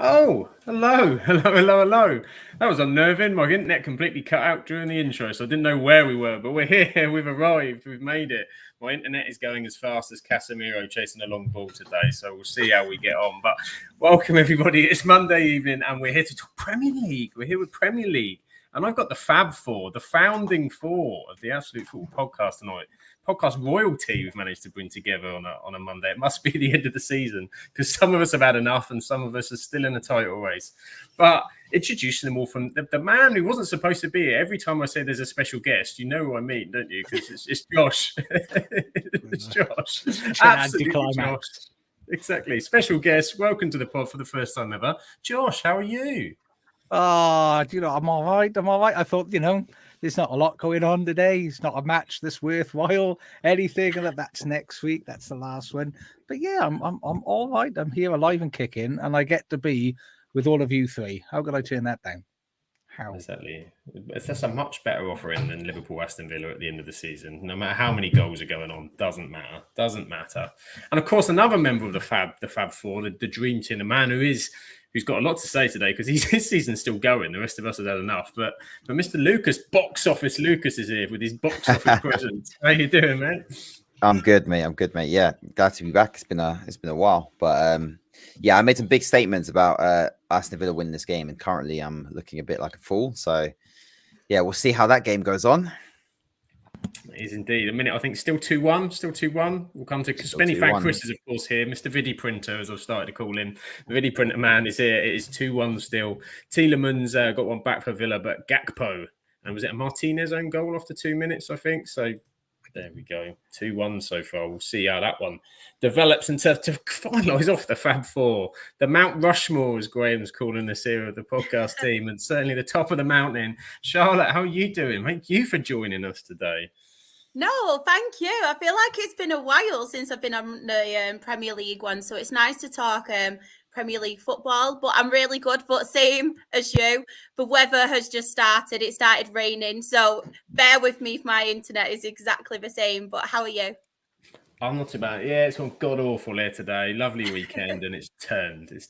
Oh, hello. That was unnerving. My internet completely cut out during the intro, so I didn't know where we were, but we're here. We've arrived. We've made it. My internet is going as fast as Casemiro chasing a long ball today, so we'll see how we get on. But welcome, everybody. It's Monday evening, and we're here to talk Premier League. We're here with Premier League, and I've got the Fab Four, the founding four of the Absolute Football Podcast tonight. Podcast royalty we've managed to bring together on a Monday. It must be the end of the season because some of us have had enough and some of us are still in the title race. But introducing them all from the man who wasn't supposed to be here. Every time I say there's a special guest, you know who I mean, don't you? Because it's Josh. It's Josh. Absolutely Josh. Exactly. Special guest. Welcome to the pod for the first time ever. Josh, how are you? I'm all right. I thought, there's not a lot going on today. It's not a match that's worthwhile, anything. That's next week. That's the last one. But yeah, I'm all right. I'm here alive and kicking, and I get to be with all of you three. How could I turn that down? How? Exactly. That's a much better offering than Liverpool Aston Villa at the end of the season. No matter how many goals are going on, doesn't matter. And of course, another member of the Fab Four, the Dream Team, the man who's got a lot to say today because his season's still going. The rest of us have had enough. But Mr. Lucas, Box Office Lucas, is here with his box office presence. How you doing, man? I'm good, mate. Yeah, glad to be back. It's been a while, but I made some big statements about Aston Villa winning this game, and currently I'm looking a bit like a fool. So yeah, we'll see how that game goes on. It is indeed. A minute, I think, still 2-1. We'll come to Spenny fan Chris is, of course, here. Mr. Vidi Printer, as I've started to call him. The Vidi Printer man is here. It is 2-1 still. Tielemans got one back for Villa, but Gakpo. And was it a Martinez own goal after 2 minutes, I think? So there we go. 2-1 so far. We'll see how that one develops. And to finalise off the Fab Four, the Mount Rushmore, as Graham's calling this here of the podcast team, and certainly the top of the mountain. Charlotte, how are you doing? Thank you for joining us today. No, thank you. I feel like it's been a while since I've been on the Premier League one, so it's nice to talk Premier League football. But I'm really good, but same as you. The weather has just started. It started raining, so bear with me if my internet is exactly the same. But how are you? I'm not too bad. Yeah, it's gone god awful here today. Lovely weekend, and it's turned. It's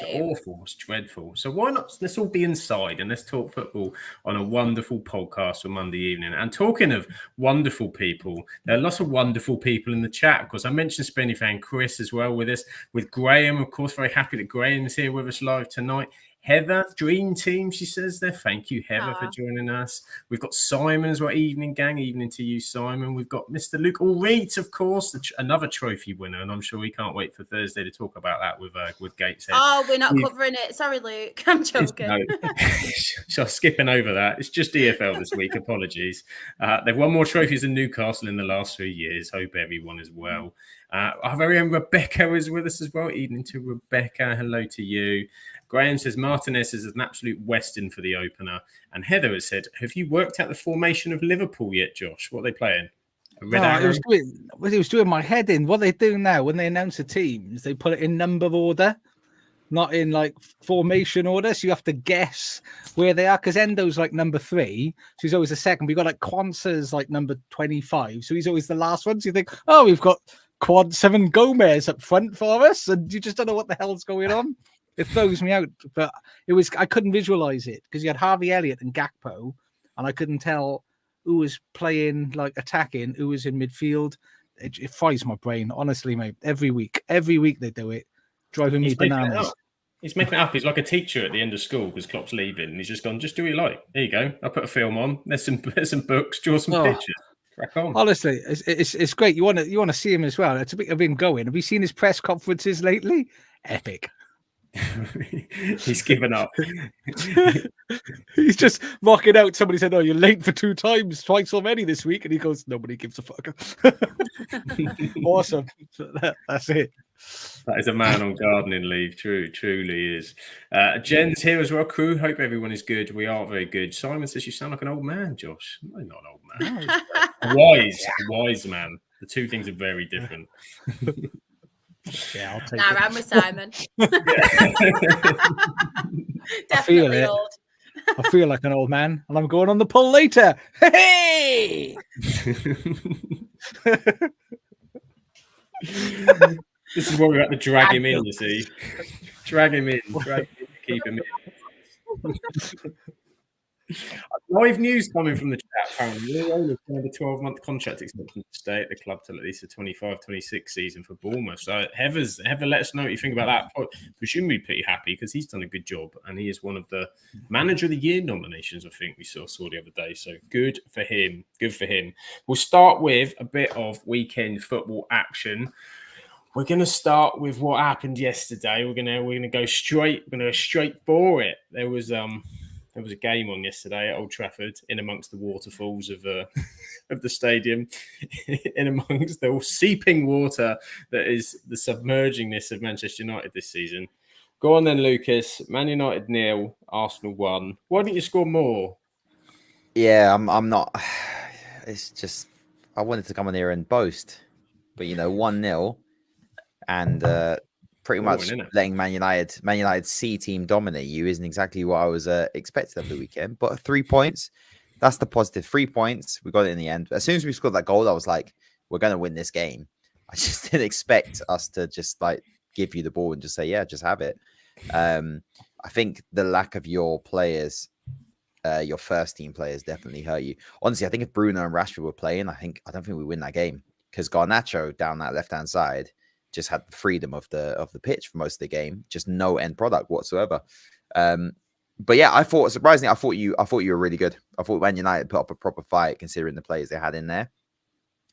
awful. It's dreadful. So why not? Let's all be inside and let's talk football on a wonderful podcast for Monday evening. And talking of wonderful people, there are lots of wonderful people in the chat. Of course, I mentioned Spenny fan Chris as well with us. With Graham, of course, very happy that Graham is here with us live tonight. Heather, Dream Team, she says there. Thank you, Heather, for joining us. We've got Simon as well. Evening, gang. Evening to you, Simon. We've got Mr. Luke Allreed, of course, another trophy winner, and I'm sure we can't wait for Thursday to talk about that with Gateshead. Oh, we're not covering it. Sorry, Luke. I'm joking. So skipping over that. It's just EFL this week. Apologies. They've won more trophies than Newcastle in the last 3 years. Hope everyone is well. Our very own Rebecca is with us as well. Evening to Rebecca. Hello to you. Graham says Martinez is an absolute Western for the opener. And Heather has said, have you worked out the formation of Liverpool yet, Josh? What are they playing? It was doing my head in. What they do now, when they announce the teams, they put it in number order, not in like formation order. So you have to guess where they are, because Endo's like number 3. So he's always the second. We've got like Quanza's like number 25. So he's always the last one. So you think, oh, we've got Quad 7 Gomez up front for us. And you just don't know what the hell's going on. It throws me out, but I couldn't visualize it because you had Harvey Elliott and Gakpo, and I couldn't tell who was playing, like attacking, who was in midfield. It fries my brain, honestly, mate. Every week they do it, driving me bananas. He's making it up. He's like a teacher at the end of school because Klopp's leaving, and he's just gone, just do what you like. There you go. I'll put a film on. There's some books, draw some pictures. Crack on. Honestly, it's great. You want to see him as well. It's a bit of him going. Have you seen his press conferences lately? Epic. He's given up. He's just rocking out. Somebody said, "Oh, you're late for twice already this week," and he goes, "Nobody gives a fuck." Awesome. That's it. That is a man on gardening leave. Truly is. Jen's here as well. Crew, hope everyone is good. We are very good. Simon says you sound like an old man, Josh. No, not an old man. Wise man. The two things are very different. Yeah, I'll take it. I'm with Simon. Definitely old. I feel like an old man, and I'm going on the pull later. Hey! This is why we had to drag him in, you see. Drag him in, keep him in. Live news coming from the chat, apparently. The owner signed a 12-month contract extension to stay at the club till at least the 25-26 season for Bournemouth. So Heather, let us know what you think about that. Presumably pretty happy because he's done a good job and he is one of the Manager of the Year nominations, I think we saw the other day. So good for him. Good for him. We'll start with a bit of weekend football action. We're going to start with what happened yesterday. We're going to go straight for it. There was a game on yesterday at Old Trafford, in amongst the waterfalls of the stadium, in amongst the seeping water that is the submergingness of Manchester United this season. Go on then, Lucas. Man United 0, Arsenal 1. Why didn't you score more? Yeah, I'm not. It's just I wanted to come on here and boast, but 1-0 and pretty much letting Man United's C team dominate you isn't exactly what I was expecting over the weekend. But 3 points, that's the positive. 3 points, we got it in the end. As soon as we scored that goal, I was like, we're going to win this game. I just didn't expect us to just like give you the ball and just say, yeah, just have it. I think the lack of your players, your first team players, definitely hurt you. Honestly, I think if Bruno and Rashford were playing, I don't think we win that game because Garnacho down that left hand side just had the freedom of the pitch for most of the game, just no end product whatsoever. But yeah, surprisingly, I thought you were really good. I thought Man United put up a proper fight considering the players they had in there.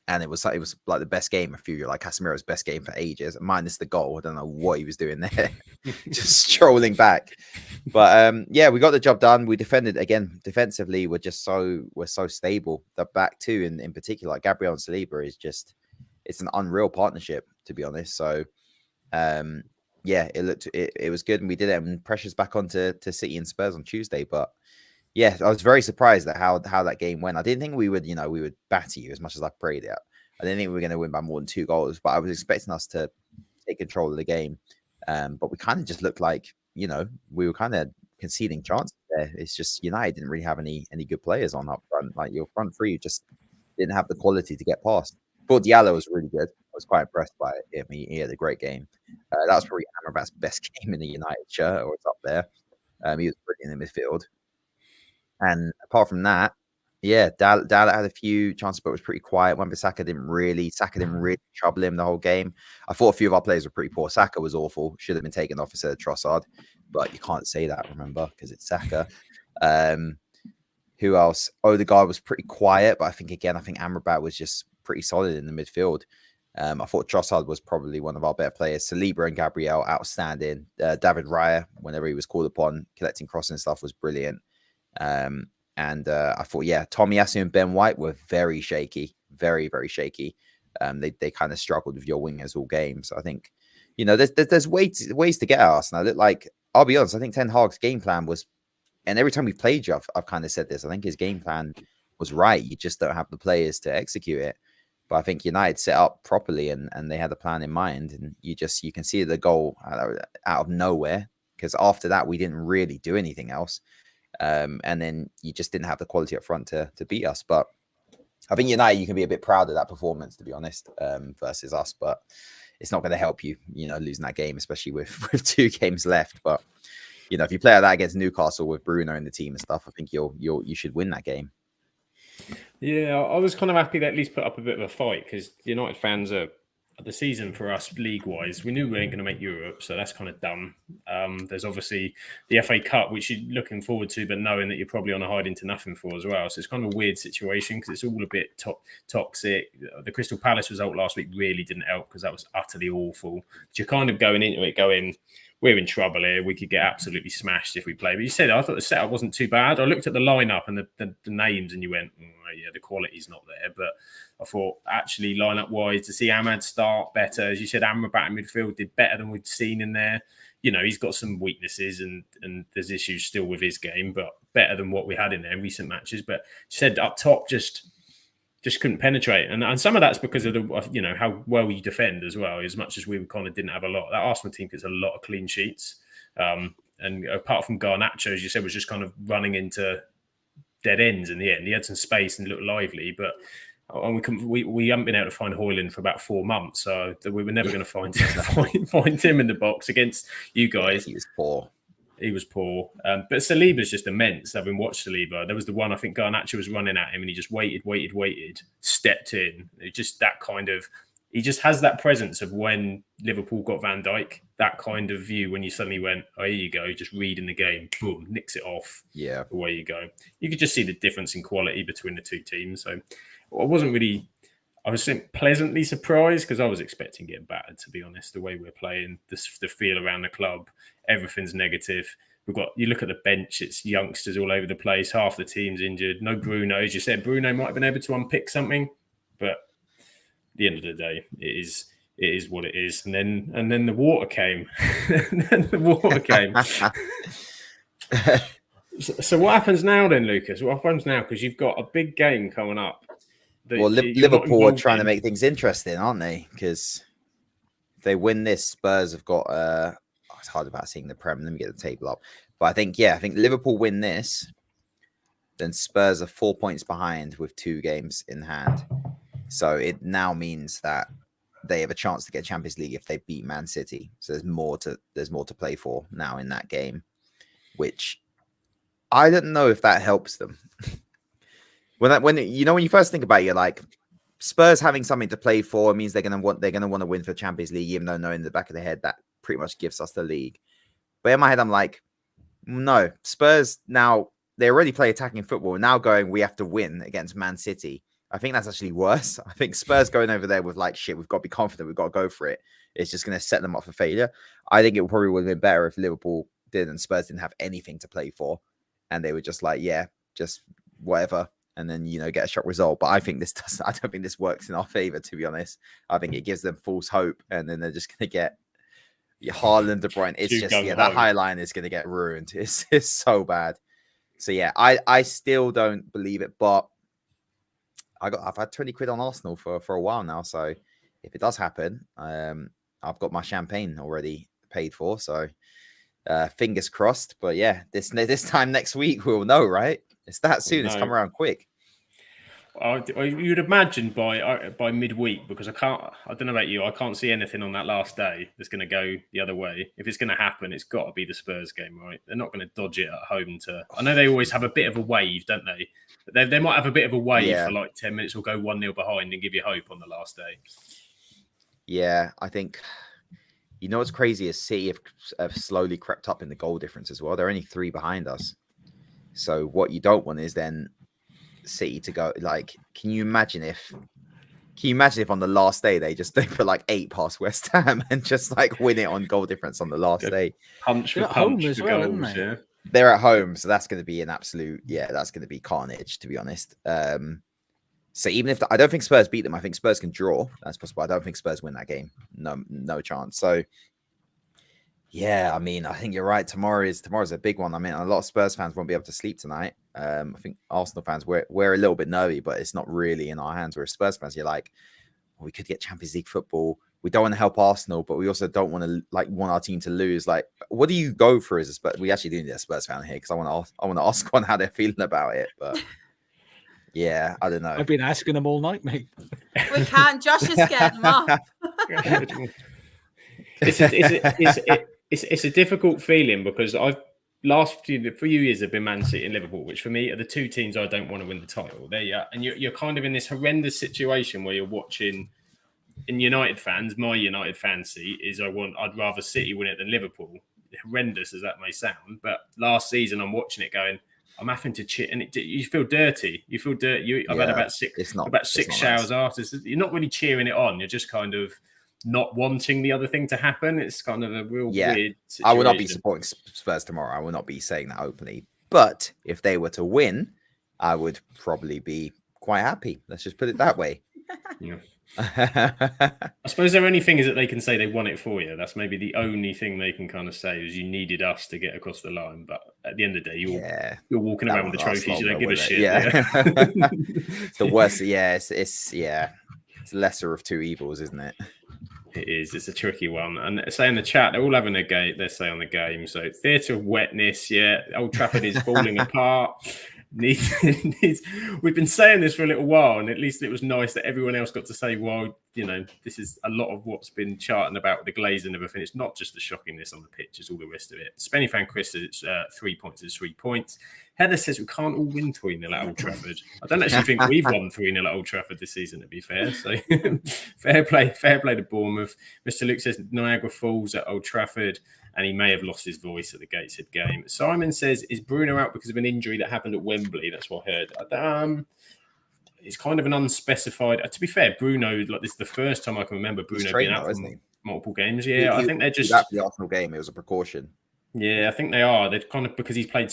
And it was like the best game. I feel like Casemiro's best game for ages, minus the goal. I don't know what he was doing there, just strolling back. But yeah, we got the job done. We defended again. Defensively, we're so stable. The back two in particular, like Gabriel and Saliba, is just it's an unreal partnership, to be honest. So yeah, it was good, and we did it. And pressure's back onto City and Spurs on Tuesday, but. Yeah, I was very surprised at how that game went. I didn't think we would batter you as much as I prayed it. I didn't think we were going to win by more than 2 goals, but I was expecting us to take control of the game. But we kind of just looked like, we were kind of conceding chances there. It's just United didn't really have any good players on up front. Like your front three just didn't have the quality to get past. But Diallo was really good. I was quite impressed by him. He had a great game. That was probably Amrabat's best game in the United shirt, or it's up there. He was brilliant in the midfield. And apart from that, yeah, Dalot had a few chances, but was pretty quiet. Wan-Bissaka didn't really trouble him the whole game. I thought a few of our players were pretty poor. Saka was awful. Should have been taken off instead of Trossard. But you can't say that, remember, because it's Saka. Who else? Odegaard was pretty quiet, but I think Amrabat was just pretty solid in the midfield. I thought Trossard was probably one of our better players. Saliba and Gabriel, outstanding. David Raya, whenever he was called upon, collecting crossing stuff, was brilliant. And I thought, yeah, Tomiyasu and Ben White were very shaky, very, very shaky. They kind of struggled with your wingers all game. So I think, there's ways to get at us. And I'll be honest, I think Ten Hag's game plan was, and every time we've played you, I've kind of said this, I think his game plan was right. You just don't have the players to execute it. But I think United set up properly and they had a plan in mind. And you can see the goal out of nowhere, because after that, we didn't really do anything else. And then you just didn't have the quality up front to beat us. But I think United, you can be a bit proud of that performance, to be honest, versus us. But it's not going to help you, losing that game, especially with 2 games left. But if you play like that against Newcastle with Bruno in the team and stuff, I think you should win that game. Yeah, I was kind of happy they at least put up a bit of a fight, because United fans are. The season for us, league-wise, we knew we weren't going to make Europe, so that's kind of done. There's obviously the FA Cup, which you're looking forward to, but knowing that you're probably on a hide into nothing for as well. So it's kind of a weird situation because it's all a bit toxic. The Crystal Palace result last week really didn't help because that was utterly awful. But you're kind of going into it going, we're in trouble here. We could get absolutely smashed if we play. But you said, I thought the setup wasn't too bad. I looked at the lineup and the names and you went, yeah, the quality's not there. But I thought actually lineup-wise, to see Ahmad start better, as you said, Amrabat in midfield did better than we'd seen in there. He's got some weaknesses and there's issues still with his game, but better than what we had in there in recent matches. But you said up top, just couldn't penetrate. And some of that's because of the, how well you defend as well, as much as we kind of didn't have a lot. That Arsenal team gets a lot of clean sheets. And apart from Garnacho, as you said, was just kind of running into dead ends in the end. He had some space and looked lively, but And we haven't been able to find Højlund for about 4 months, so we were never going to find him in the box against you guys. Yeah, he was poor. He was poor. But Saliba's just immense. Having watched Saliba, there was the one I think Garnacho was running at him and he just waited, stepped in. It just that kind of, he just has that presence of when Liverpool got Van Dijk, that kind of view when you suddenly went, oh, here you go, just reading the game, boom, nicks it off. Yeah. Away you go. You could just see the difference in quality between the two teams. So I was pleasantly surprised because I was expecting getting battered, to be honest. The way we're playing, the feel around the club, everything's negative. You look at the bench, it's youngsters all over the place. Half the team's injured. No Bruno. As you said, Bruno might have been able to unpick something, but at the end of the day, it is what it is. And then the water came. So what happens now then, Lucas? What happens now? Because you've got a big game coming up. Well, Liverpool are trying to make things interesting, aren't they? Because if they win this, Spurs have got. It's hard about seeing the Prem. Let me get the table up. But I think Liverpool win this, then Spurs are 4 points behind with 2 games in hand. So it now means that they have a chance to get Champions League if they beat Man City. So there's more to play for now in that game, which I don't know if that helps them. When you first think about it, you're like, Spurs having something to play for means they're gonna want to win for Champions League, even though knowing in the back of their head that pretty much gives us the league. But in my head, I'm like, no, Spurs now they already play attacking football. Now going, we have to win against Man City. I think that's actually worse. I think Spurs going over there with like, shit, we've got to be confident, we've got to go for it. It's just going to set them up for failure. I think it probably would have been better if Liverpool did and Spurs didn't have anything to play for, and they were just like, yeah, just whatever. And then, get a shock result. But I don't think this works in our favor, to be honest. I think it gives them false hope. And then they're just going to get Haaland, De Bruyne. It's just, that high line is going to get ruined. It's so bad. So, yeah, I still don't believe it. But I've had 20 quid on Arsenal for a while now. So if it does happen, I've got my champagne already paid for. So fingers crossed. But yeah, this time next week, we'll know, right? It's that soon. It's come around quick. You'd imagine by midweek, because I don't know about you, I can't see anything on that last day that's going to go the other way. If it's going to happen, it's got to be the Spurs game, right? They're not going to dodge it at home. I know they always have a bit of a wave, don't they? But they might have a bit of a wave for like 10 minutes or go 1-0 behind and give you hope on the last day. Yeah, I think, what's crazy is City have slowly crept up in the goal difference as well. They're only 3 behind us. So what you don't want is then City to go like, can you imagine if on the last day they put like 8 past West Ham and just like win it on goal difference on the last day? Punch for punch as well, goals, yeah. They're at home, so that's going to be an absolute, that's going to be carnage, to be honest. So even if I don't think Spurs beat them, I think Spurs can draw. That's possible. I don't think Spurs win that game. No chance. So yeah, I mean, I think you're right. Tomorrow's a big one. I mean, a lot of Spurs fans won't be able to sleep tonight. I think Arsenal fans, we're a little bit nervy, but it's not really in our hands. Whereas Spurs fans, you're like, well, we could get Champions League football. We don't want to help Arsenal, but we also don't want to want our team to lose. Like, what do you go for as a Spurs? We actually do need a Spurs fan here because I want to ask one how they're feeling about it. But yeah, I don't know. I've been asking them all night, mate. We can't. Josh has scared them off. It's a difficult feeling because last few years have been Man City and Liverpool, which for me are the 2 teams I don't want to win the title. There you are. And you're kind of in this horrendous situation where you're watching. In United fans, my United fancy is I'd rather City win it than Liverpool. Horrendous as that may sound, but last season I'm watching it going, I'm having to cheat, and you feel dirty. You feel dirty. I've had about 6 showers after. So you're not really cheering it on. You're just kind of not wanting the other thing to happen. It's kind of a real weird situation. I will not be supporting Spurs tomorrow. I will not be saying that openly. But if they were to win, I would probably be quite happy. Let's just put it that way. Yeah. I suppose their only thing is that they can say they won it for you. That's maybe the only thing they can kind of say is you needed us to get across the line. But at the end of the day, you're walking around with the trophies. You don't give a shit. Yeah. It's the worst. Yeah, it's the lesser of 2 evils, isn't it? It is. It's a tricky one. And say in the chat, they're all having a game. They say on the game. So theatre of wetness. Yeah, Old Trafford is falling apart. We've been saying this for a little while, and at least it was nice that everyone else got to say, well, this is a lot of what's been charting about the Glazers and everything. It's not just the shockingness on the pitch, it's all the rest of it. Spenny fan Chris says it's 3 points is 3 points. Heather says we can't all win 3-0 at Old Trafford. I don't actually think we've won 3-0 at Old Trafford this season, to be fair. So fair play to Bournemouth. Mr. Luke says Niagara Falls at Old Trafford, and he may have lost his voice at the Gateshead game. Simon says, is Bruno out because of an injury that happened at Wembley? That's what I heard. It's kind of an unspecified. To be fair, Bruno, this is the first time I can remember Bruno being out for multiple games. Yeah, I think they're just after the Arsenal game. It was a precaution. Yeah, I think they are. They're kind of because he's played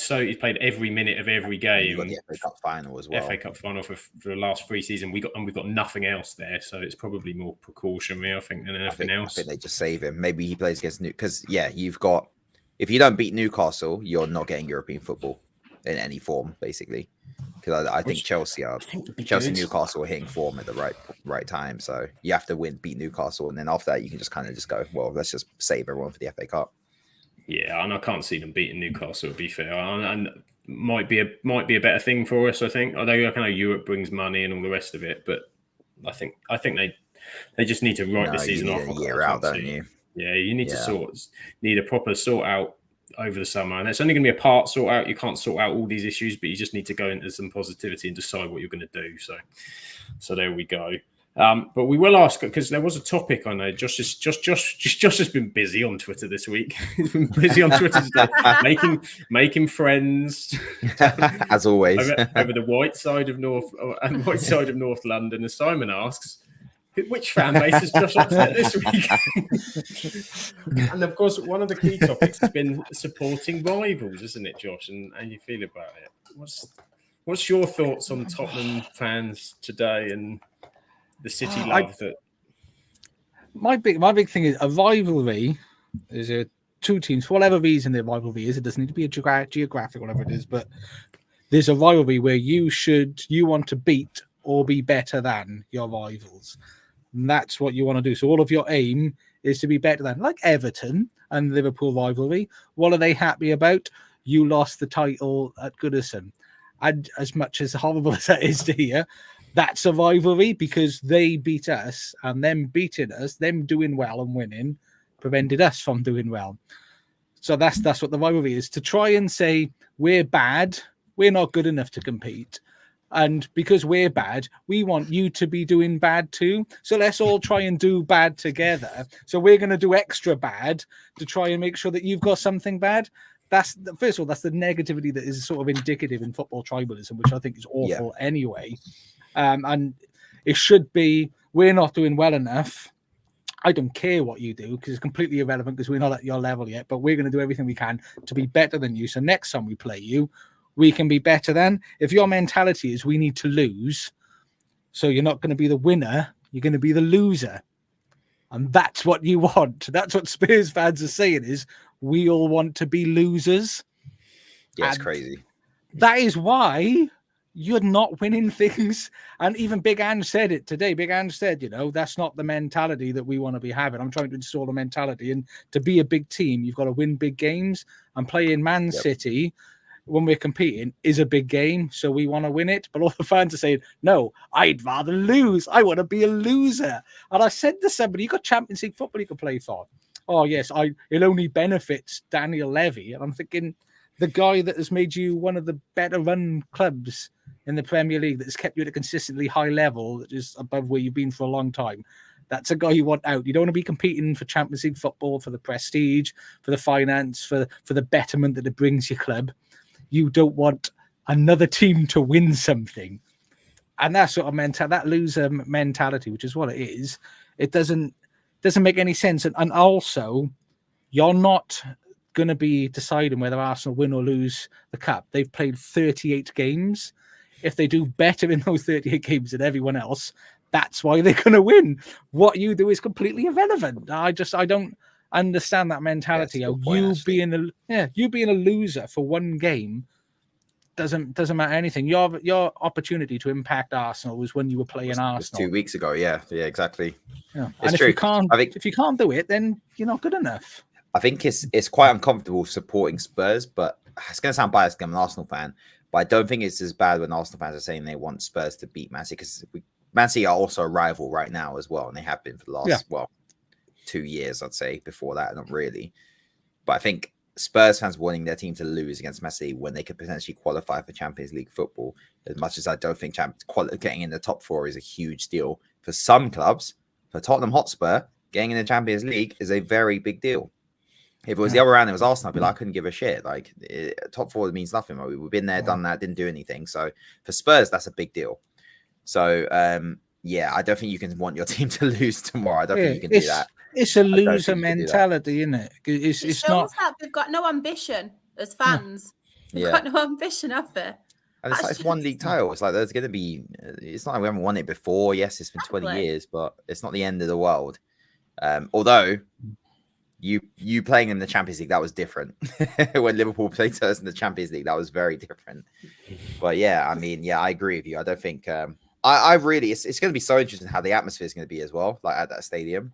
every minute of every game. Got the FA Cup final as well. FA Cup final for the last 3 seasons. We've got nothing else there, so it's probably more precautionary, I think, than anything else. I think they just save him. Maybe he plays against because you've got if you don't beat Newcastle, you're not getting European football in any form, basically. Because I think Chelsea Newcastle are hitting form at the right time. So you have to beat Newcastle, and then after that you can just kind of just go, well, let's just save everyone for the FA Cup. Yeah, and I can't see them beating Newcastle, to be fair. And might be a better thing for us, I think. Although I know Europe brings money and all the rest of it, but I think they just need to write the season off. A year out, don't you? Yeah, you need to need a proper sort out over the summer, and it's only going to be a part sort out. You can't sort out all these issues, but you just need to go into some positivity and decide what you're going to do. So there we go. But we will ask, because there was a topic I know. Josh has been busy on Twitter this week. He's been busy on Twitter today, making friends, as always, over the white side of North London. As Simon asks, which fan base has Josh upset this week? And of course, one of the key topics has been supporting rivals, isn't it, Josh? And how you feel about it? What's your thoughts on Tottenham fans today and the city love that? My big thing is a rivalry. Is two teams for whatever reason their rivalry is. It doesn't need to be a geographic, whatever it is, but there's a rivalry where you want to beat or be better than your rivals. And that's what you want to do. So all of your aim is to be better than, like Everton and Liverpool rivalry. What are they happy about? You lost the title at Goodison. And as much as horrible as that is to hear, that's a rivalry because they beat us, and them beating us, them doing well and winning, prevented us from doing well. So that's what the rivalry is. To try and say we're bad, we're not good enough to compete. And because we're bad, we want you to be doing bad too. So let's all try and do bad together. So we're going to do extra bad to try and make sure that you've got something bad. That's the negativity that is sort of indicative in football tribalism, which I think is awful anyway. And it should be, we're not doing well enough. I don't care what you do because it's completely irrelevant because we're not at your level yet, but we're going to do everything we can to be better than you. So next time we play you, we can be better than. If your mentality is we need to lose, so you're not going to be the winner, you're going to be the loser. And that's what you want. That's what Spurs fans are saying is we all want to be losers. Yeah, it's crazy. That is why you're not winning things. And even Big Ange said it today. Big Ange said, that's not the mentality that we want to be having. I'm trying to install a mentality. And to be a big team, you've got to win big games. And playing Man City when we're competing is a big game. So we want to win it. But all the fans are saying, no, I'd rather lose. I want to be a loser. And I said to somebody, you got Champions League football you can play for. Oh, yes, it only benefits Daniel Levy. And I'm thinking, the guy that has made you one of the better run clubs in the Premier League, that has kept you at a consistently high level, that is above where you've been for a long time. That's a guy you want out. You don't want to be competing for Champions League football, for the prestige, for the finance, for the betterment that it brings your club. You don't want another team to win something. And that sort of that loser mentality, which is what it is, it doesn't make any sense. And also, you're not going to be deciding whether Arsenal win or lose the cup. They've played 38 games. If they do better in those 38 games than everyone else, that's why they're going to win. What you do is completely irrelevant. I don't understand that mentality. You being a loser for one game doesn't matter anything. Your opportunity to impact Arsenal was when you were playing Arsenal 2 weeks ago. Yeah, exactly. Yeah. And if you can't do it, then you're not good enough. I think it's quite uncomfortable supporting Spurs, but it's going to sound biased. I'm an Arsenal fan, But I don't think it's as bad when Arsenal fans are saying they want Spurs to beat Man City, because Man City are also a rival right now as well, and they have been for the last 2 years, I'd say. Before that, not really. But I think Spurs fans wanting their team to lose against Man City when they could potentially qualify for Champions League football, as much as I don't think getting in the top 4 is a huge deal for some clubs. For Tottenham Hotspur, getting in the Champions League is a very big deal. If it was the other round, it was Arsenal, I'd be like, I couldn't give a shit. Like, top 4 means nothing. We've been there, done that, didn't do anything. So for Spurs, that's a big deal. So, I don't think you can want your team to lose tomorrow. I don't think you can do that. It's a loser mentality, isn't it? It shows not that we've got no ambition as fans. We've got no ambition, have we? And it's one league title. It's like there's going to be. It's not like we haven't won it before. Yes, it's been 20 years, but it's not the end of the world. Although you playing in the Champions League, that was different. When Liverpool played us in the Champions League, that was very different. But I mean, I agree with you. I don't think. I really. It's going to be so interesting how the atmosphere is going to be as well. Like at that stadium.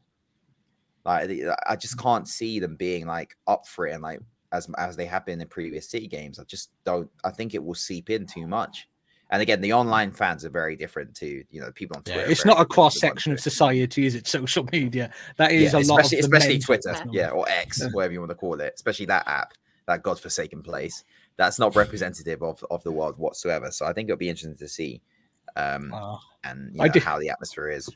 Like I just can't see them being like up for it and like as they have been in previous City games. I just don't. I think it will seep in too much. And again, the online fans are very different to people on Twitter. It's not a cross section of society, is it? Social media. That is a lot of especially Twitter, or X, whatever you want to call it. Especially that app, that godforsaken place. That's not representative of the world whatsoever. So I think it'll be interesting to see, and how the atmosphere is.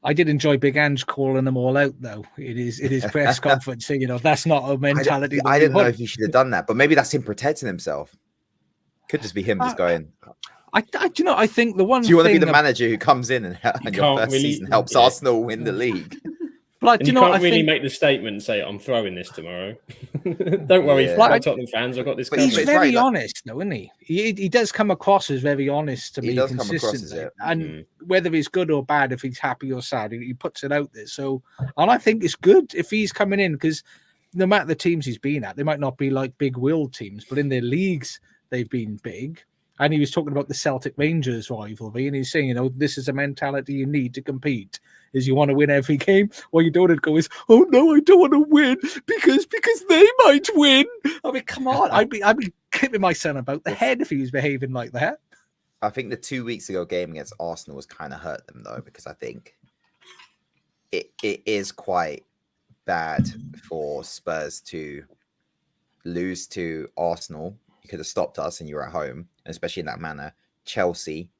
I did enjoy Big Ange calling them all out, though. It is press conference. That's not a mentality. I didn't know if he should have done that, but maybe that's him protecting himself. Could just be him just going. I think the one. Do you want to be the manager who comes in and your first season helps Arsenal win the league? Like, you can't really make the statement and say, "I'm throwing this tomorrow." Don't worry, Tottenham fans. I've got this. But he's very honest, though, isn't he? He does come across as very honest to me consistently. And whether he's good or bad, if he's happy or sad, he puts it out there. So, and I think it's good if he's coming in, because no matter the teams he's been at, they might not be like big world teams, but in their leagues they've been big. And he was talking about the Celtic Rangers rivalry, and he's saying, this is a mentality you need to compete. Is you want to win every game, or you don't go is, oh no, I don't want to win because they might win. I mean, come on, I'd be clipping my son about the head if he was behaving like that. I think the 2 weeks ago game against Arsenal was kind of hurt them though, because I think it is quite bad for Spurs to lose to Arsenal. You could have stopped us, and you were at home, and especially in that manner. Chelsea.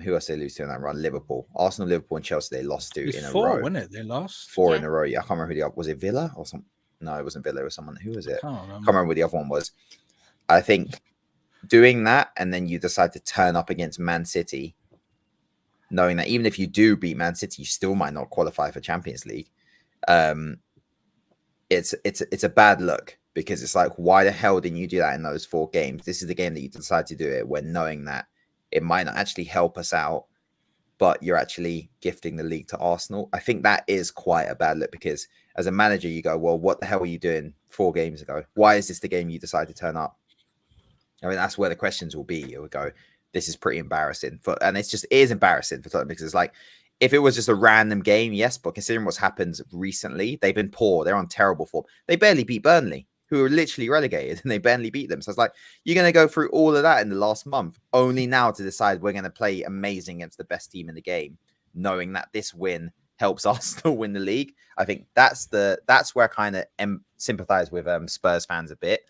Who else they lose to in that run? Liverpool, Arsenal, Liverpool, and Chelsea. They lost to in a row. Wasn't it? They lost 4 in a row. Yeah, I can't remember who was it. Villa or something? No, it wasn't Villa. It was someone. Who was it? I can't remember who the other one was. I think doing that, and then you decide to turn up against Man City, knowing that even if you do beat Man City, you still might not qualify for Champions League. It's a bad look, because it's like, why the hell didn't you do that in those 4 games? This is the game that you decide to do it when knowing that it might not actually help us out, but you're actually gifting the league to Arsenal. I think that is quite a bad look, because as a manager, you go, well, what the hell were you doing 4 games ago? Why is this the game you decide to turn up? I mean, that's where the questions will be. It will go, this is pretty embarrassing. And it is embarrassing for Tottenham, because it's like, if it was just a random game, yes, but considering what's happened recently, they've been poor. They're on terrible form. They barely beat Burnley, who are literally relegated, and they barely beat them. So it's like, you're going to go through all of that in the last month, only now to decide we're going to play amazing against the best team in the game, knowing that this win helps Arsenal win the league. I think that's where I kind of sympathize with Spurs fans a bit,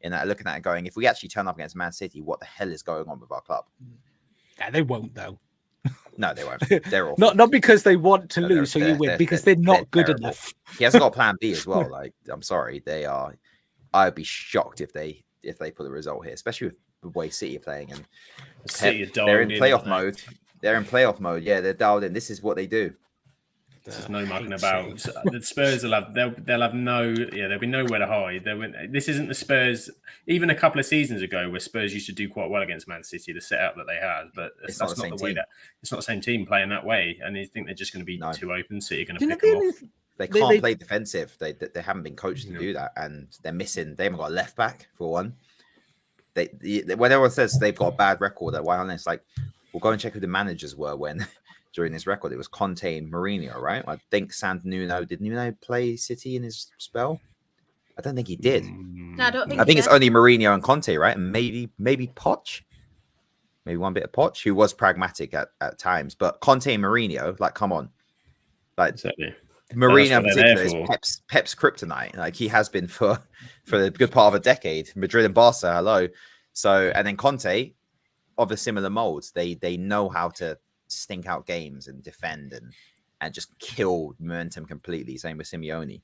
in that looking at it going, if we actually turn up against Man City, what the hell is going on with our club? Yeah, they won't, though. No, they won't. They're all not because they want to lose, so you win, because they're not good enough. He hasn't got a plan B as well. Like, I'm sorry, they are. I'd be shocked if they put a result here, especially with the way City are playing. And they're in playoff mode. They're in playoff mode. Yeah, they're dialed in. This is what they do. There's no mucking about. The Spurs will have there'll be nowhere to hide. This isn't the Spurs. Even a couple of seasons ago, where Spurs used to do quite well against Man City, the setup that they had, but that's not the way that it's not the same team playing that way. And you think they're just going to be too open. City are going to pick them off. They can't play defensive. They haven't been coached to do that, and they're missing. They haven't got a left back for one. When everyone says they've got a bad record, why aren't it's like, we'll go and check who the managers were when during this record. It was Conte and Mourinho, right? I think Did Nuno play City in his spell? I don't think he did. No, I don't think I think it's did. only Mourinho and Conte, right? And maybe Poch. Maybe one bit of Poch, who was pragmatic at times. But Conte and Mourinho, like, come on. Like, Exactly. Mourinho in what they're particular is there Pep's kryptonite. Like, he has been for the good part of a decade. Madrid and Barca, hello. So, and then Conte, of a similar mold, they know how to stink out games and defend and just kill momentum completely. Same with Simeone.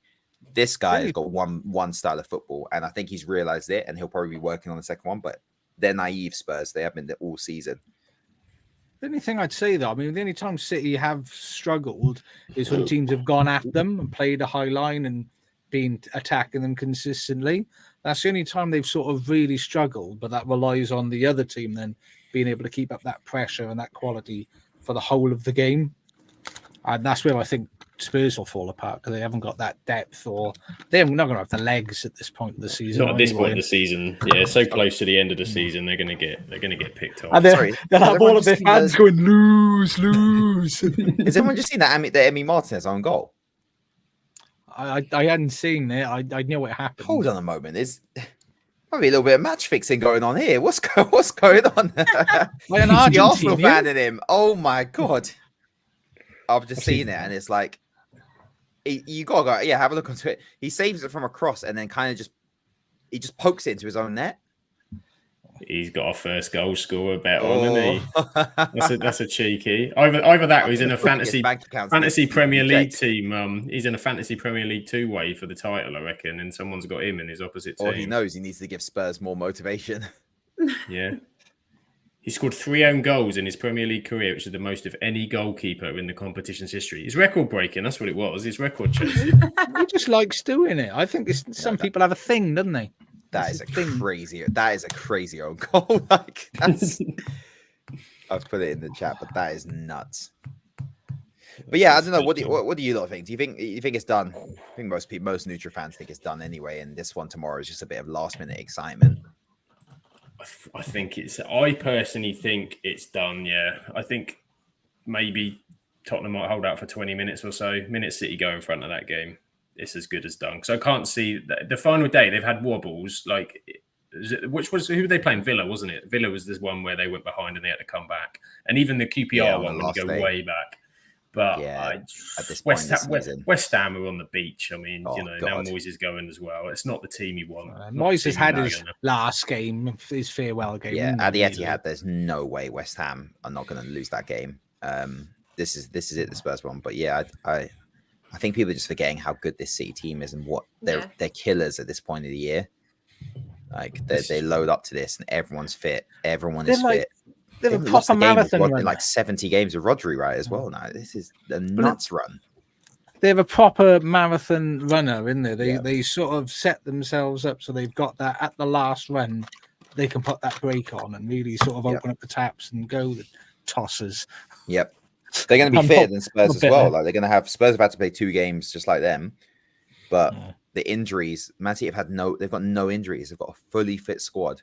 This guy has got one style of football, and I think he's realized it, and he'll probably be working on the second one. But they're naive Spurs. They have been there all season. The only thing I'd say, though, I mean, the only time City have struggled is when teams have gone at them and played a high line and been attacking them consistently. That's the only time they've sort of really struggled, but that relies on the other team then being able to keep up that pressure and that quality for the whole of the game. And that's where I think Spurs will fall apart, because they haven't got that depth, or they're not going to have the legs at this point of the season. Not at this point of the season. Yeah, so close to the end of the season, they're going to get picked off. And they'll have all of their fans going, lose. Has everyone just seen that Emi Martinez own goal? I hadn't seen it. I knew it happened. Hold on a moment. There's probably a little bit of match fixing going on here. What's going on? Like an the Arsenal Argentinian. fan in him. Oh my god! I've just seen it, and it's like you gotta go. Yeah, have a look onto it. He saves it from a cross, and then kind of just pokes it into his own net. He's got a first goal scorer bet on, isn't he? That's a cheeky. Either that, or he's in a fantasy Premier League team. He's in a fantasy Premier League 2-way for the title, I reckon, and someone's got him in his opposite team. Or he knows he needs to give Spurs more motivation. Yeah. He scored 3 own goals in his Premier League career, which is the most of any goalkeeper in the competition's history. He's record breaking. That's what it was. His record chasing. He just likes doing it. I think some people have a thing, don't they? That is a crazy own goal. Like, that's I've put it in the chat, but that is nuts. But yeah, I don't know. What do you lot think? Do you think it's done? I think most neutral fans think it's done anyway, and this one tomorrow is just a bit of last minute excitement. I personally think it's done. Yeah, I think maybe Tottenham might hold out for 20 minutes or so. Minute City go in front of that game, it's as good as done. Because I can't see the final day. They've had wobbles. Like, who were they playing? Villa, wasn't it? Villa was this one where they went behind and they had to come back. And even the QPR one would go way back. But at this West point Ham are on the beach. I mean, now Moyes is going as well. It's not the team you want. Moyes has had his last game, his farewell game. Yeah, at the Etihad, there's no way West Ham are not going to lose that game. This is it, the Spurs one. But yeah, I think people are just forgetting how good this City team is and what they're killers at this point of the year. Like they load up to this and everyone's fit. Everyone is fit. They're a proper marathon runner. Like 70 games of Rodri right as well now. This is a nuts run. They have a proper marathon runner in there. They sort of set themselves up so they've got that at the last run. They can put that brake on and really sort of open up the taps and go the tossers. Yep. They're going to be fitter than Spurs as well. Like Spurs have had to play 2 games just like them. But the injuries, Man City they've got no injuries. They've got a fully fit squad.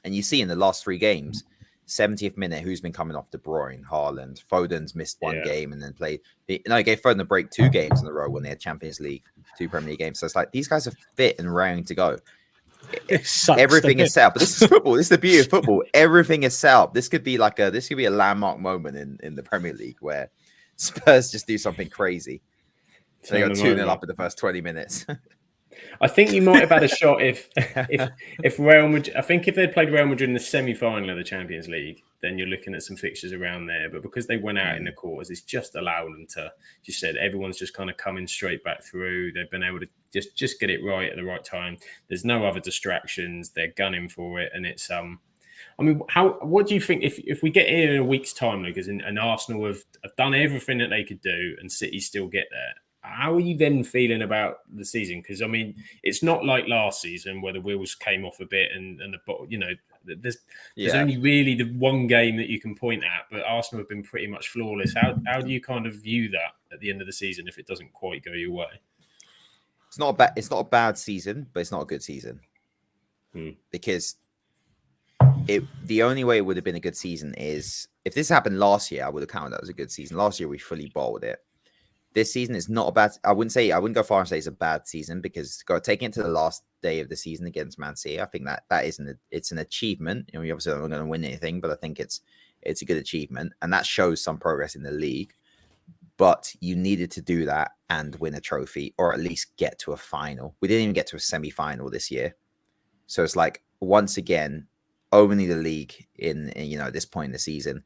And you see in the last 3 games, 70th minute, who's been coming off? De Bruyne, Haaland, Foden's missed 1 game and then played. He gave Foden a break 2 games in a row when they had Champions League, 2 Premier League games. So it's like these guys are fit and raring to go. Everything is set up. But this is football. This is the beauty of football. Everything is set up. This could be a landmark moment in the Premier League where Spurs just do something crazy. So they got 2-0 up in the first 20 minutes. I think you might have had a shot if Real Madrid. I think if they played Real Madrid in the semi-final of the Champions League, then you're looking at some fixtures around there. But because they went out in the quarters, it's just allowed them to. You said everyone's just kind of coming straight back through. They've been able to just get it right at the right time. There's no other distractions. They're gunning for it, and it's I mean, what do you think if we get here in a week's time, Lucas, and Arsenal have done everything that they could do, and City still get there? How are you then feeling about the season? Because I mean, it's not like last season where the wheels came off a bit and there's only really the one game that you can point at. But Arsenal have been pretty much flawless. How do you kind of view that at the end of the season if it doesn't quite go your way? It's not a bad season, but it's not a good season because the only way it would have been a good season is if this happened last year. I would have counted that as a good season. Last year we fully bottled it. this season is not a bad. I wouldn't go far and say it's a bad season, because taking it to the last day of the season against Man City, I think that it's an achievement. You know, we obviously not going to win anything, but I think it's a good achievement, and that shows some progress in the league. But you needed to do that and win a trophy, or at least get to a final. We didn't even get to a semi-final this year, so it's like, once again, only the league in at this point in the season.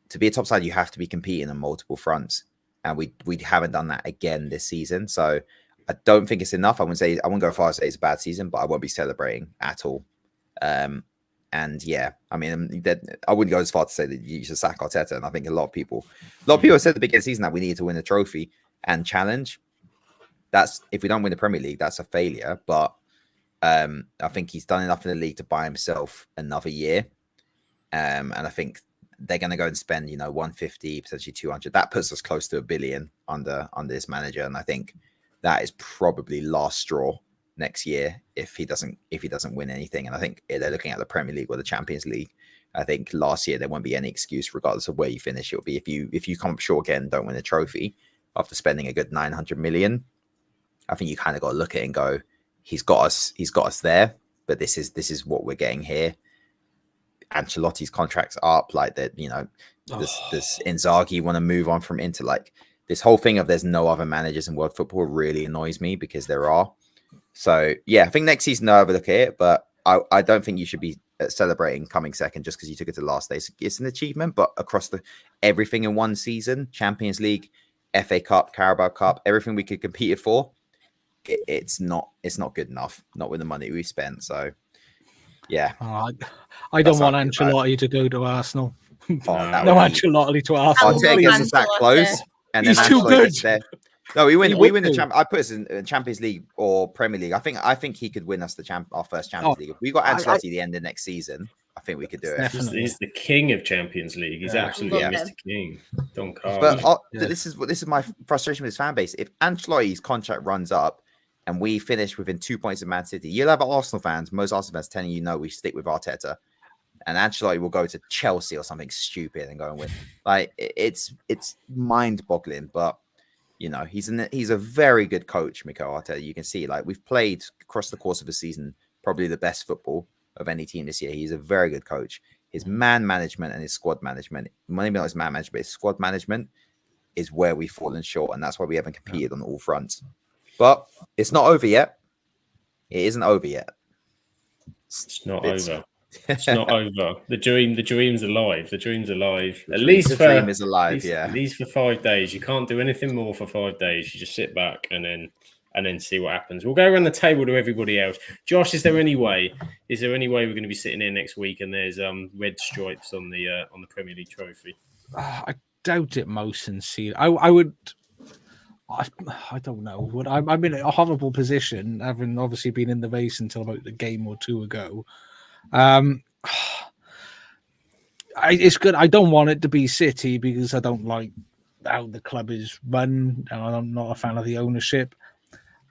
To be a top side, you have to be competing on multiple fronts, and we haven't done that again this season. So I don't think it's enough. I wouldn't go far as say it's a bad season, but I won't be celebrating at all. And yeah, I mean, I wouldn't go as far to say that you should sack Arteta. And I think a lot of people have said at the beginning of the season that we needed to win a trophy and challenge. That's, if we don't win the Premier League, that's a failure. But I think he's done enough in the league to buy himself another year. And I think they're going to go and spend, 150, potentially 200. That puts us close to $1 billion under this manager. And I think that is probably last straw next year if he doesn't win anything. And I think they're looking at the Premier League or the Champions League. I think last year there won't be any excuse, regardless of where you finish. It'll be if you come up short again, don't win a trophy after spending a good 900 million. I think you kind of got to look at it and go, he's got us there, but this is what we're getting here. Ancelotti's contract's up, like that. This Inzaghi want to move on from Inter. Like, this whole thing of there's no other managers in world football really annoys me, because there are. So yeah, I think next season I'll have a look at it, but I don't think you should be celebrating coming second just because you took it to the last day. It's an achievement, but across everything in one season, Champions League, FA Cup, Carabao Cup, everything we could compete for, it's not good enough. Not with the money we spent. So yeah, I don't want Ancelotti to go to Arsenal. Ancelotti to Arsenal. Arteta gets us that close, and then he's too good. No, we win the champ. I put us in Champions League or Premier League. I think he could win us our first Champions League. If we got Ancelotti at the end of next season, I think we could do it. He's the king of Champions League. He's absolutely Mr. King. Don Carlos. But this is my frustration with his fan base. If Ancelotti's contract runs up and we finish within 2 points of Man City, you'll have Arsenal fans, most Arsenal fans, telling you, no, we stick with Arteta, and Ancelotti will go to Chelsea or something stupid and go and win. Like, it's mind-boggling, but he's a very good coach, Mikel Arteta. You can see, like, we've played across the course of the season probably the best football of any team this year. He's a very good coach. His man management and his squad management, maybe not his man management, but his squad management is where we've fallen short, and that's why we haven't competed on all fronts. But it's not over yet. It isn't over yet. It's not over. It's not over. The dream's alive. The dream's alive. At least the dream is alive. At least for 5 days. You can't do anything more for 5 days. You just sit back and then see what happens. We'll go around the table to everybody else. Josh, is there any way we're going to be sitting here next week and there's red stripes on the Premier League trophy? I doubt it most sincerely. I would. I don't know. I'm in a horrible position, having obviously been in the race until about a game or two ago. It's good. I don't want it to be City because I don't like how the club is run, and I'm not a fan of the ownership.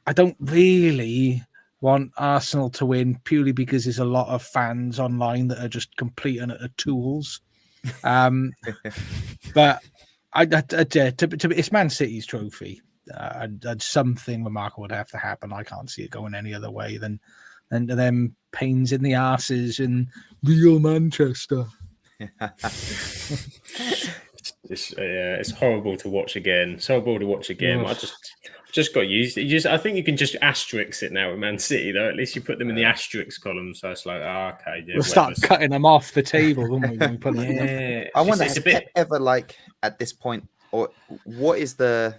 I don't really want Arsenal to win purely because there's a lot of fans online that are just complete and utter tools. But it's Man City's trophy. And something remarkable would have to happen. I can't see it going any other way than them pains in the arses in real Manchester. It's horrible to watch again. It's horrible to watch again. I just got used. I think you can just asterisk it now with Man City, though. At least you put them in the asterisk column, so it's like, okay, yeah, we'll start cutting them off the table, won't we? When we put them I wonder, has Pep ever, like, at this point, or what is the?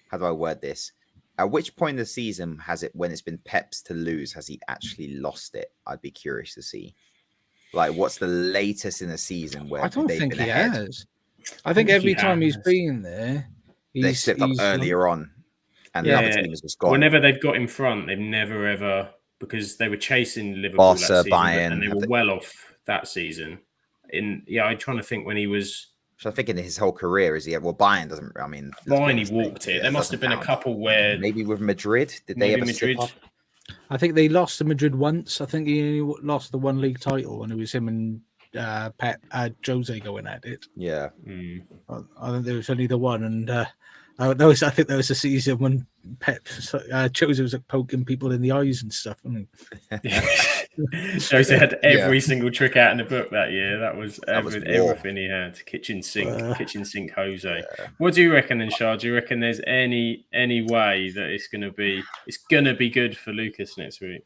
How do I word this? At which point in the season when it's been Pep's to lose, has he actually lost it? I'd be curious to see. Like, what's the latest in the season where I don't think he has. I think every time he's been there, they slipped up earlier on, and the other team has just gone. Whenever they've got in front, they've never ever, because they were chasing Liverpool that season, Bayern, and they were well off that season. I'm trying to think when he was. So I think in his whole career, is he? Well, Bayern doesn't. I mean, Bayern, he walked it. There must have been a couple where maybe with Madrid. Did they ever slip up? I think they lost to Madrid once. I think he only lost the one league title, and it was him and Jose going at it. Yeah, I think there was only the one, and I think there was a season when Pep Jose was like poking people in the eyes and stuff. Jose had every single trick out in the book that year. That was war. everything he had. Kitchen sink Jose. What do you reckon then, Shah? Do you reckon there's any way that it's gonna be good for Lucas next week?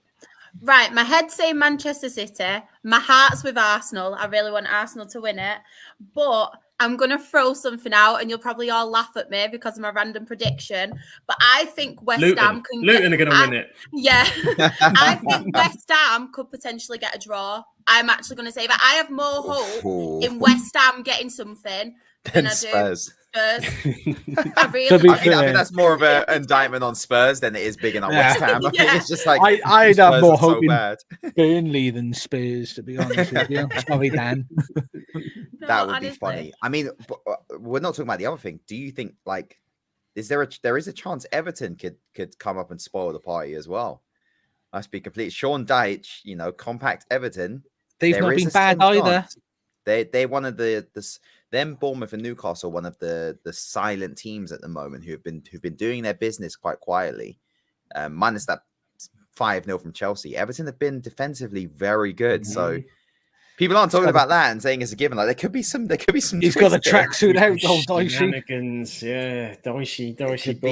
Right, my head's saying Manchester City. My heart's with Arsenal. I really want Arsenal to win it. But I'm going to throw something out and you'll probably all laugh at me because of my random prediction. But I think West Ham can Luton are going to win it. Yeah. I think West Ham could potentially get a draw. I'm actually going to say that. I have more hope in West Ham getting something than I do Spurs. I think that's more of an indictment on Spurs than it is big enough West Ham. I think it's just like I'd have more hope in Burnley than Spurs, to be honest with you. Sorry, Dan. That would be funny. I mean, we're not talking about the other thing. Do you think like there is a chance Everton could come up and spoil the party as well? Must be complete. Sean Dyche, compact Everton. They've not been bad either. They're one of them Bournemouth and Newcastle, one of the silent teams at the moment who've been doing their business quite quietly. Minus that 5-0 from Chelsea. Everton have been defensively very good. Mm-hmm. So people aren't talking about that and saying it's a given. Like there could be some. He's got a tracksuit out, Dicey. Shenanigans, yeah, Dicey.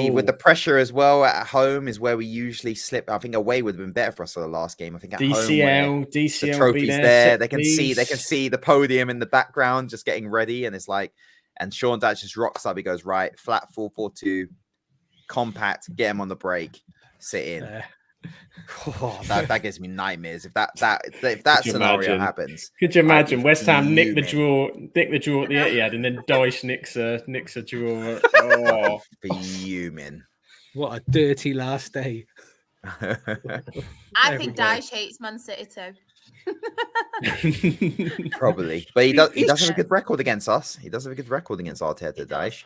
With the pressure as well at home is where we usually slip. I think away would have been better for us for the last game. I think at home, the trophies there. They can see the podium in the background, just getting ready, and it's like, and Sean Dyche just rocks up. He goes right, flat 4-4-2, compact, get him on the break, sit in. Oh, that gives me nightmares. If that scenario happens, could you imagine West Ham nick the draw at the Etihad, and then Dyche nicks a draw? Oh, fuming! What a dirty last day. I think Dyche hates Man City too. Probably, but he does have a good record against us. He does have a good record against Arteta, Dyche.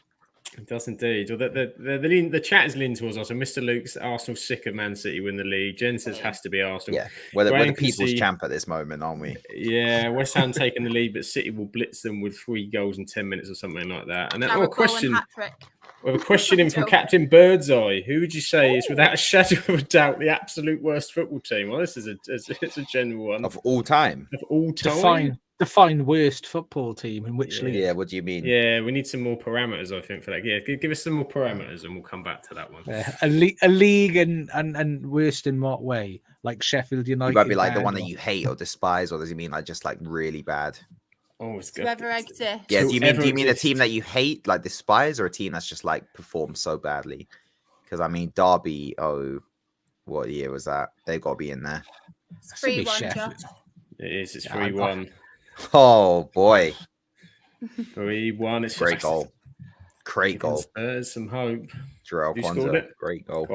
It does indeed. Well, the chat is leaning towards us. So Mr. Luke's Arsenal sick of Man City win the league. Jen says has to be Arsenal. Yeah, we're the people's champ at this moment, aren't we? Yeah, West Ham taking the lead, but City will blitz them with 3 goals in 10 minutes or something like that. And then, a question. We have a question in from Captain Birdseye. Who would you say is, without a shadow of a doubt, the absolute worst football team? Well, this is a general one of all time. Of all time. Define worst football team in which league? Yeah, what do you mean? Yeah, we need some more parameters, I think, for that. Yeah, give us some more parameters and we'll come back to that one. A league and worst in what way? Like Sheffield United? You might be like the one that you hate or despise, or does he mean like just like really bad? Oh, it's good. Whoever exists. Yeah, do you mean a team that you hate, like despise, or a team that's just like performed so badly? Because I mean, Derby, what year was that? They've got to be in there. It's 3-1, Josh. It is, it's 3-1. Oh boy, 3-1. It's great goal. Great goal. Spurs some hope. Jarrell Kwanzaa, great goal.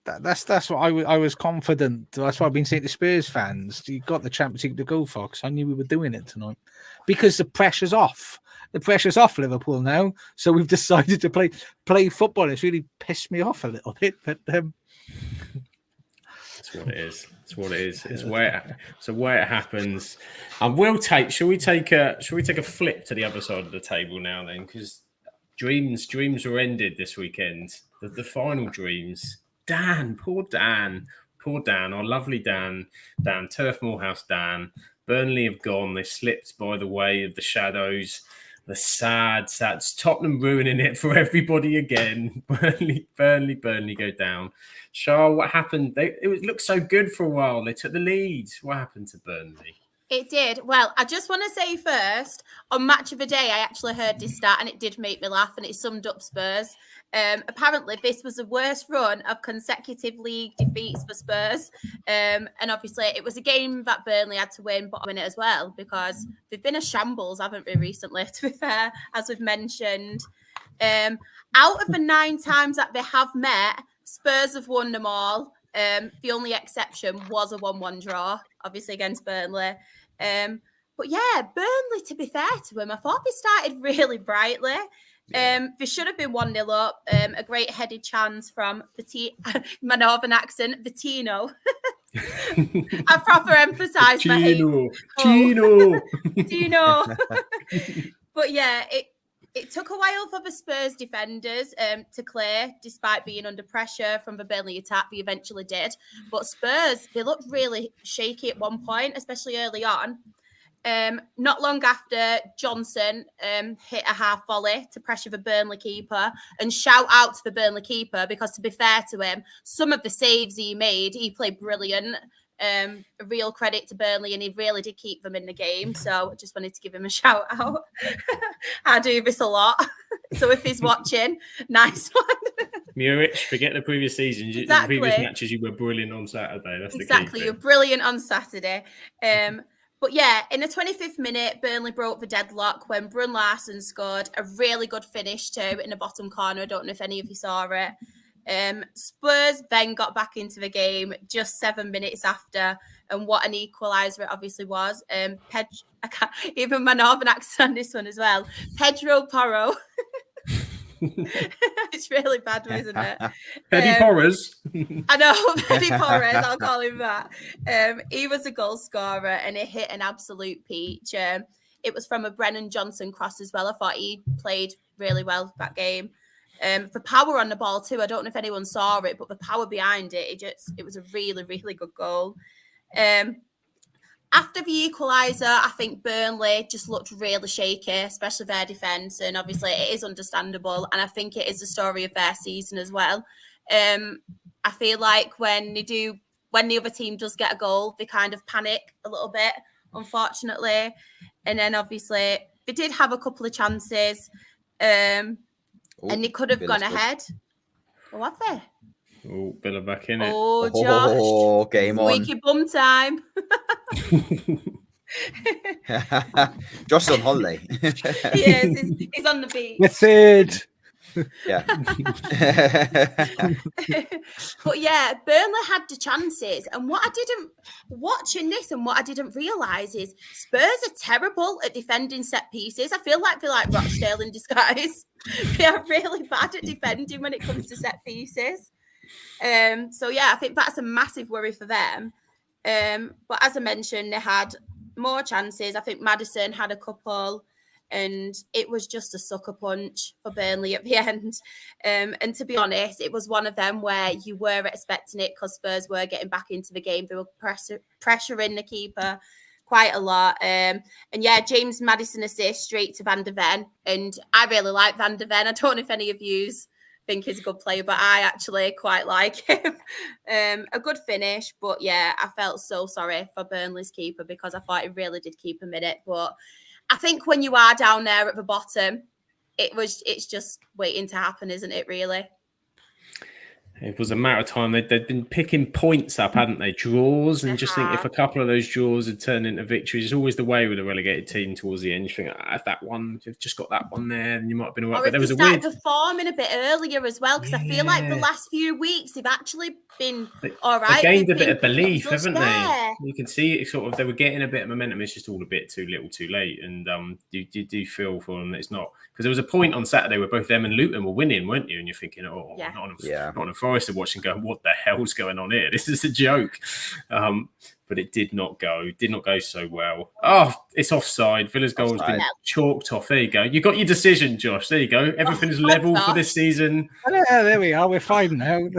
That's what I was confident. That's what I've been saying to Spurs fans. You got the Champions League to go for, because I knew we were doing it tonight. Because the pressure's off. The pressure's off Liverpool now. So we've decided to play football. It's really pissed me off a little bit, but that's what it is. It's what it is. It's where it happens. Shall we take a flip to the other side of the table now then? Because dreams were ended this weekend. The final dreams. Poor Dan, our lovely Dan, Turf Moorhouse Dan. Burnley have gone. They slipped by the way of the shadows. The sad. Tottenham ruining it for everybody again. Burnley go down. Shah, what happened? It looked so good for a while. They took the lead. What happened to Burnley? It did. Well, I just want to say first, on Match of the Day, I actually heard this stat and it did make me laugh and it summed up Spurs. Apparently, this was the worst run of consecutive league defeats for Spurs. And obviously, it was a game that Burnley had to win, but win it as well, because they've been a shambles, haven't we, recently, to be fair, as we've mentioned. Out of the 9 times that they have met, Spurs have won them all. The only exception was a 1-1 draw, obviously, against Burnley. But yeah, Burnley, to be fair to them, I thought they started really brightly. They should have been 1-0 up. A great headed chance from my northern accent, Vitino. I proper emphasised my Tino. But yeah, It took a while for the Spurs defenders to clear, despite being under pressure from the Burnley attack. They eventually did. But Spurs, they looked really shaky at one point, especially early on. Not long after, Johnson hit a half volley to pressure the Burnley keeper, and shout out to the Burnley keeper, because to be fair to him, some of the saves he made, he played brilliant. A real credit to Burnley, and he really did keep them in the game. So I just wanted to give him a shout out. I do this a lot. So if he's watching, nice one. Muric, forget the previous seasons. Exactly. The previous matches, you were brilliant on Saturday. That's exactly. You're brilliant on Saturday. But yeah, in the 25th minute, Burnley broke the deadlock when Brun Larsen scored a really good finish too in the bottom corner. I don't know if any of you saw it. Spurs then got back into the game just 7 minutes after, and what an equaliser it obviously was. Even my northern accent on this one as well. Pedro Porro. It's really bad, isn't it? Petty Porras. I know, Petty Porras, I'll call him that. He was a goal scorer, and he hit an absolute peach. It was from a Brennan Johnson cross as well. I thought he played really well that game. The power on the ball too. I don't know if anyone saw it, but the power behind it, it was a really, really good goal. After the equaliser, I think Burnley just looked really shaky, especially their defence, and obviously it is understandable, and I think it is the story of their season as well. I feel like when the other team does get a goal, they kind of panic a little bit, unfortunately, and then obviously they did have a couple of chances, and they could have gone ahead. Oh, have they? Oh, Villa back in it. Oh, Josh. Oh, game on. Squeaky bum time. Josh is on holiday. He is. He's on the beach. The third. Yeah. But yeah, Burnley had the chances. And what I didn't realise is Spurs are terrible at defending set pieces. I feel like they're like Rochdale in disguise. They are really bad at defending when it comes to set pieces. So yeah, I think that's a massive worry for them. But as I mentioned, they had more chances. I think Maddison had a couple, and it was just a sucker punch for Burnley at the end. And to be honest, it was one of them where you were expecting it because Spurs were getting back into the game. They were pressuring the keeper quite a lot. And yeah, James Maddison assist straight to Van der Ven. And I really like Van der Ven. I don't know if any of yous think he's a good player, but I actually quite like him. A good finish, but yeah, I felt so sorry for Burnley's keeper because I thought he really did keep him in it. But I think when you are down there at the bottom, it's just waiting to happen, isn't it, really? It was a matter of time. They'd been picking points up, hadn't they? Draws, and just think if a couple of those draws had turned into victories, it's always the way with a relegated team towards the end. You think, if that one, you've just got that one there, and you might have been all right. But there was a weird performing a bit earlier as well, because I feel like the last few weeks they've actually been all right. They gained a bit of belief, haven't they? You can see it sort of. They were getting a bit of momentum. It's just all a bit too little, too late. And you do feel for them that it's not, because there was a point on Saturday where both them and Luton were winning, weren't you? And you're thinking, Nottingham Forest are watching, going, what the hell's going on here? This is a joke. But it did not go so well. Oh, it's offside. Villa's goal has been chalked off. There you go. You got your decision, Josh. There you go. Everything's level for this season. Yeah, there we are. We're fine now.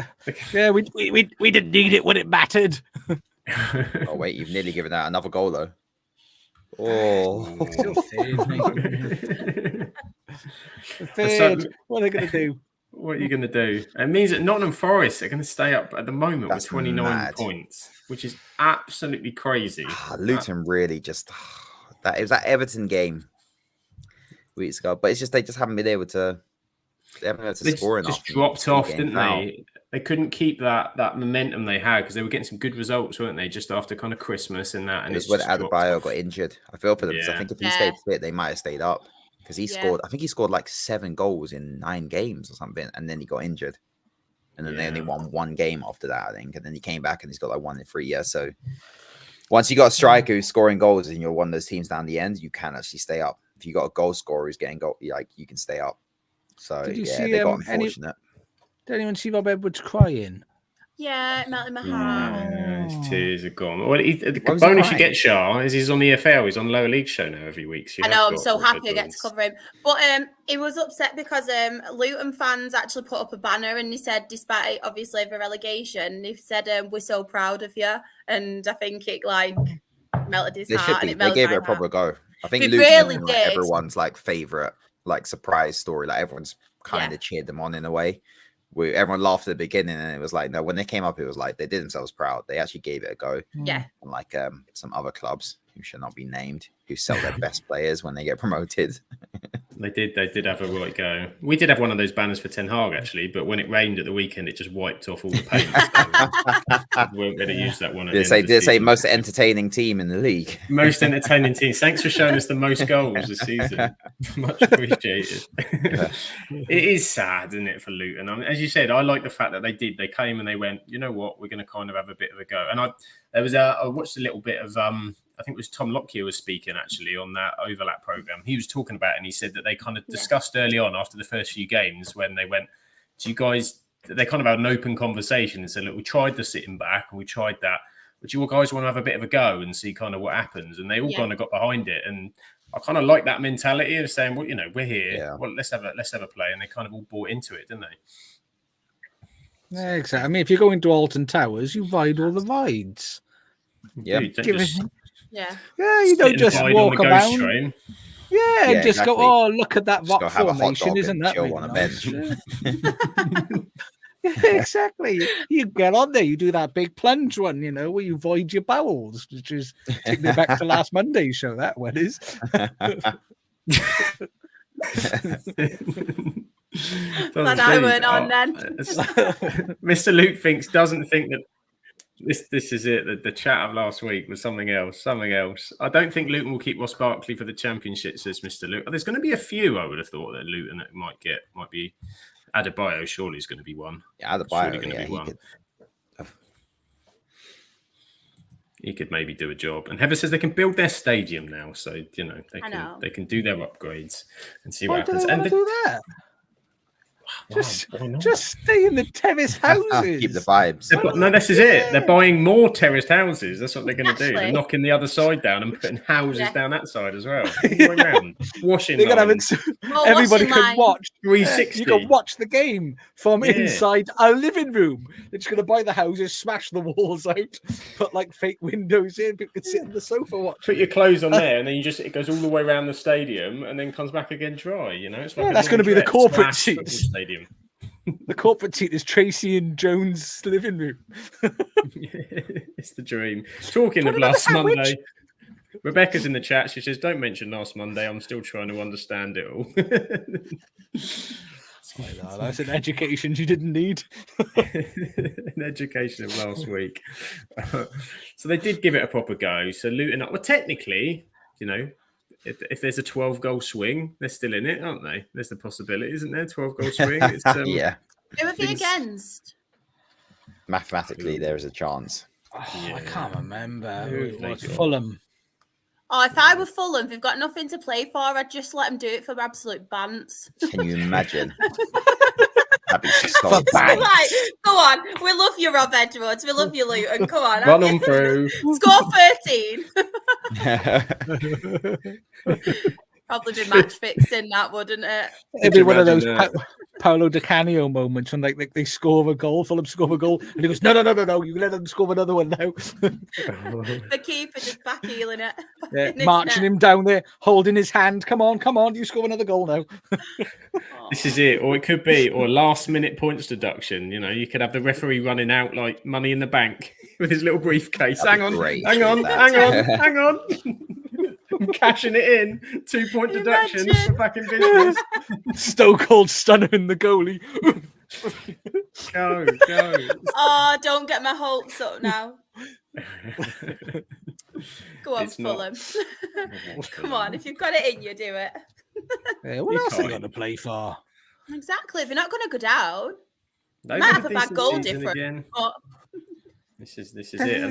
Yeah, we didn't need it when it mattered. Oh wait, you've nearly given out another goal though. Oh, third. What are they going to do? What are you going to do? It means that Nottingham Forest are going to stay up at the moment with 29 points, which is absolutely crazy. Luton really just it was that Everton game weeks ago, but it's just they just haven't been able to. They haven't been able to score enough. Just dropped off, didn't they? They couldn't keep that momentum they had because they were getting some good results, weren't they? Just after kind of Christmas and that. And it was when Adebayo got injured. I feel for them because I think if he stayed fit, they might have stayed up. Because he scored, I think he scored like 7 goals in 9 games or something, and then he got injured, and then they only won 1 game after that, I think, and then he came back and he's got like 1 in 3 years. So once you got a striker who's scoring goals and you're one of those teams down the end, you can actually stay up. If you got a goal scorer who's getting goal, like you can stay up. So did you see, they got unfortunate. Did anyone see Rob Edwards crying? Yeah, it melted my heart. His tears are gone. Well, the What was he bonus you crying? get, Shah, is he's on the EFL. He's on Lower League show now every week. So I know, I'm so happy I get to cover him. But he was upset because Luton fans actually put up a banner and he said, despite obviously the relegation, he said, we're so proud of you. And I think it melted his heart. And it They melted gave my it a proper heart. go. I think They Luton have really been, like, did. everyone's like favorite, like surprise story. Like everyone's kind of cheered them on in a way. Everyone laughed at the beginning, and it was like, no, when they came up, it was like they did themselves proud. They actually gave it a go. Yeah. Unlike some other clubs who should not be named, who sell their best players when they get promoted. They did have a right go. We did have one of those banners for Ten Hag actually, but when it rained at the weekend, it just wiped off all the paint. So we weren't going to use that one. Did they say most entertaining team in the league? Most entertaining team. Thanks for showing us the most goals this season. Much appreciated. It is sad, isn't it, for Luton? I mean, as you said, I like the fact that they came and they went, you know what, we're going to kind of have a bit of a go. And I watched a little bit of I think it was Tom Lockyer was speaking actually on that overlap program. He was talking about it and he said that they kind of discussed early on after the first few games when they went, do you guys, they kind of had an open conversation and said, look, we tried the sitting back and we tried that. But you guys want to have a bit of a go and see kind of what happens? And they all kind of got behind it. And I kind of like that mentality of saying, well, you know, we're here. Yeah. Well, let's have a play. And they kind of all bought into it, didn't they? Yeah, exactly. I mean, if you go into Alton Towers, you ride all the rides. Yeah. You don't just walk around. Train. Yeah, and just exactly. Go, oh, look at that rock formation, isn't that chill on a bench? Yeah, exactly. You get on there, you do that big plunge one, you know, where you void your bowels, which is taking me back to last Monday's show. That one is. Glad I weren't on then. Mr. Luke doesn't think that this is it. The chat of last week was something else. I don't think Luton will keep Ross Barkley for the Championship, says Mr. Luke. There's going to be a few, I would have thought, that Luton might be. Adebayo surely is going to be one. Yeah, Adebayo, he could maybe do a job. And Heather says they can build their stadium now, so you know they can do their upgrades and see what happens. And do that? Just stay in the terrace houses. Keep the vibes. No, this is it. They're buying more terraced houses. That's what they're going to do. They're knocking the other side down and putting houses down that side as well. Washing lines. Everybody can watch 360. You can watch the game from inside a living room. They're just going to buy the houses, smash the walls out, put like fake windows in. People can sit on the sofa watch. Put your clothes on there, and then it goes all the way around the stadium, and then comes back again dry. You know, it's like that's going to be the corporate seats. Stadium. The corporate seat is Tracy and Jones' living room. It's the dream. Talking of last Monday, Rebecca's in the chat. She says, "Don't mention last Monday. I'm still trying to understand it all." That's an education you didn't need. An education of last week. So they did give it a proper go. So Luton, well, technically, you know. If there's a 12-goal swing, they're still in it, aren't they? There's the possibility, isn't there? 12-goal swing. It's, yeah. Who are they against? Mathematically, there is a chance. I can't remember. It was Fulham. Oh, if I were Fulham, they've got nothing to play for. I'd just let them do it for absolute bants. Can you imagine? That'd be so bad. Like, go on. We love you, Rob Edwards. We love you, Luton. Come on. Run on through. Score 13. Probably be match fixing that, wouldn't it? It'd be one of those Paolo Di Canio moments when they score a goal, Fulham score a goal, and he goes, no, you let them score another one now. The keeper just back healing it. Yeah, marching him down there, holding his hand. Come on, you score another goal now. This is it. Or it could be, or last minute points deduction. You know, you could have the referee running out like Money in the Bank with his little briefcase. Hang on. I'm cashing it in. 2-point deduction. We're back in business. Stone Cold Stunner in the goalie. Go. Oh, don't get my hopes up now. Go on, Fulham. Come on, if you've got it in you, do it. Yeah, what else are they going to play for? Exactly. They're not going to go down. They might have a bad goal difference. This is it.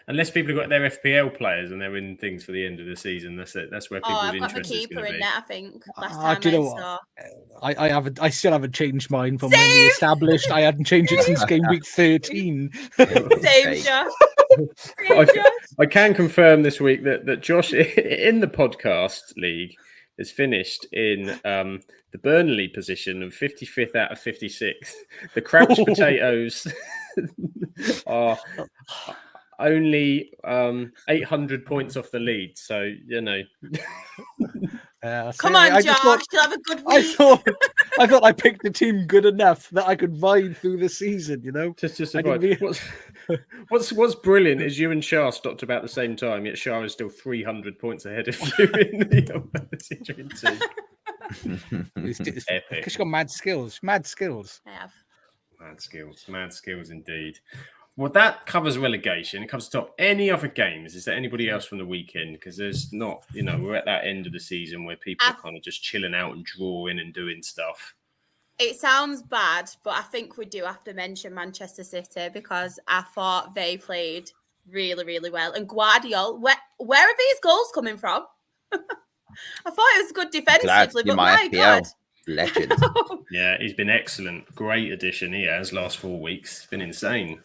Unless people have got their FPL players and they're in things for the end of the season, that's it. That's where people's I've got my interest is keeper going to in be. there, I think. Last time do you know I saw. what? I still haven't changed mine from when we established. I hadn't changed it since game week 13. Same, Josh. Same, Josh. I can confirm this week that Josh in the podcast league has finished in the Burnley position of 55th out of 56. The Crouch Potatoes are only 800 points off the lead. So, you know. Come on, Josh. You'll have a good week. I thought I picked a team good enough that I could ride through the season, you know? Just what's brilliant is you and Shah stopped about the same time, yet Shah is still 300 points ahead of you in the team. It's epic. Because you've got mad skills. Mad skills. I have. Mad skills indeed. Well, that covers relegation. It covers top. Any other games? Is there anybody else from the weekend? Because there's not, we're at that end of the season where people are kind of just chilling out and drawing and doing stuff. It sounds bad, but I think we do have to mention Manchester City because I thought they played really, really well. And Guardiola, where are these goals coming from? I thought it was good defensively, but my God. Legend. Yeah, he's been excellent. Great addition he has last 4 weeks. It's been insane.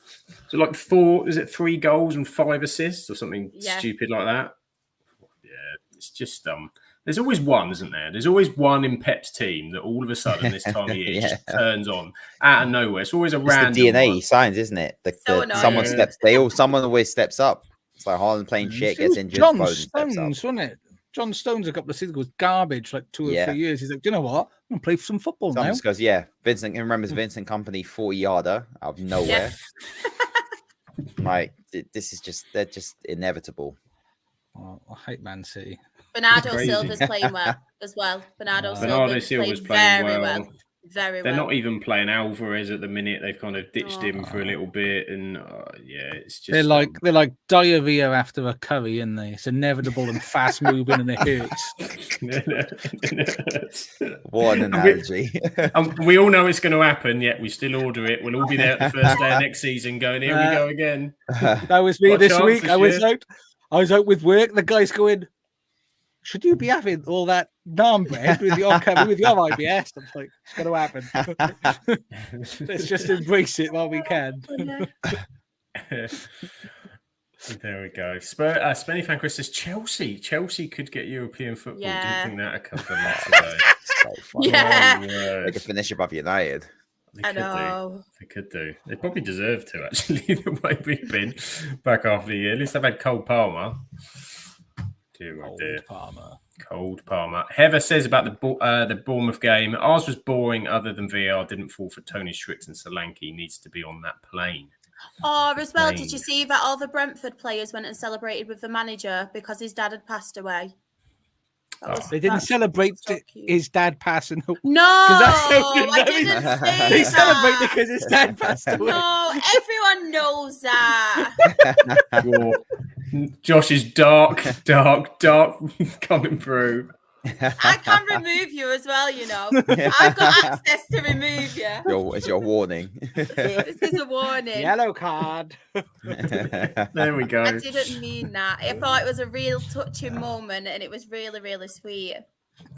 So like 3 goals and 5 assists or something stupid like that? Yeah, it's just there's always one, isn't there? There's always one in Pep's team that all of a sudden this time of year just turns on out of nowhere. It's always a random the DNA one. signs, isn't it? Someone always steps up. It's like Haaland playing shit, gets injured. John Stones, wasn't it? John Stones a couple of seasons was garbage, like 2 or 3 years. He's like, do you know what? I'm gonna play for some football now. Just goes, Vincent remembers Vincent Company 40-yarder out of nowhere. Like this is they're just inevitable. Oh, I hate Man City. Bernardo Silva's playing well as well. Bernardo Silva's playing very well. Very They're well. not even playing Alvarez at the minute. They've kind of ditched him for a little bit, and it's just they're like diarrhea after a curry, and it's inevitable and fast moving, and it hurts. What an analogy! We all know it's going to happen, yet we still order it. We'll all be there at the first day of next season, going, "Here we go again." That was me this week. I was out with work. The guy's going, should you be having all that naan bread with your IBS? I'm like, it's going to happen. Let's just embrace it while we can. There we go. Spenny Fan Chris says Chelsea could get European football. Yeah. Didn't think that a couple of months ago. Yeah. They could finish above United. I know. They could do. They probably deserve to, actually, the way we've been back after the year. At least they've had Cole Palmer. Cold Palmer. Heather says about the Bournemouth game. Ours was boring other than VAR didn't fall for Tony Strix and Solanke. Needs to be on that plane. Oh, as well, did you see that all the Brentford players went and celebrated with the manager because his dad had passed away? They didn't celebrate his dad passing away. No, I didn't say They celebrate because his dad passed away. No, everyone knows that. Josh is dark coming through. I can remove you as well, I've got access to remove you. It's your warning. This is a warning. Yellow card. There we go. I didn't mean that. I thought it was a real touching moment and it was really, really sweet.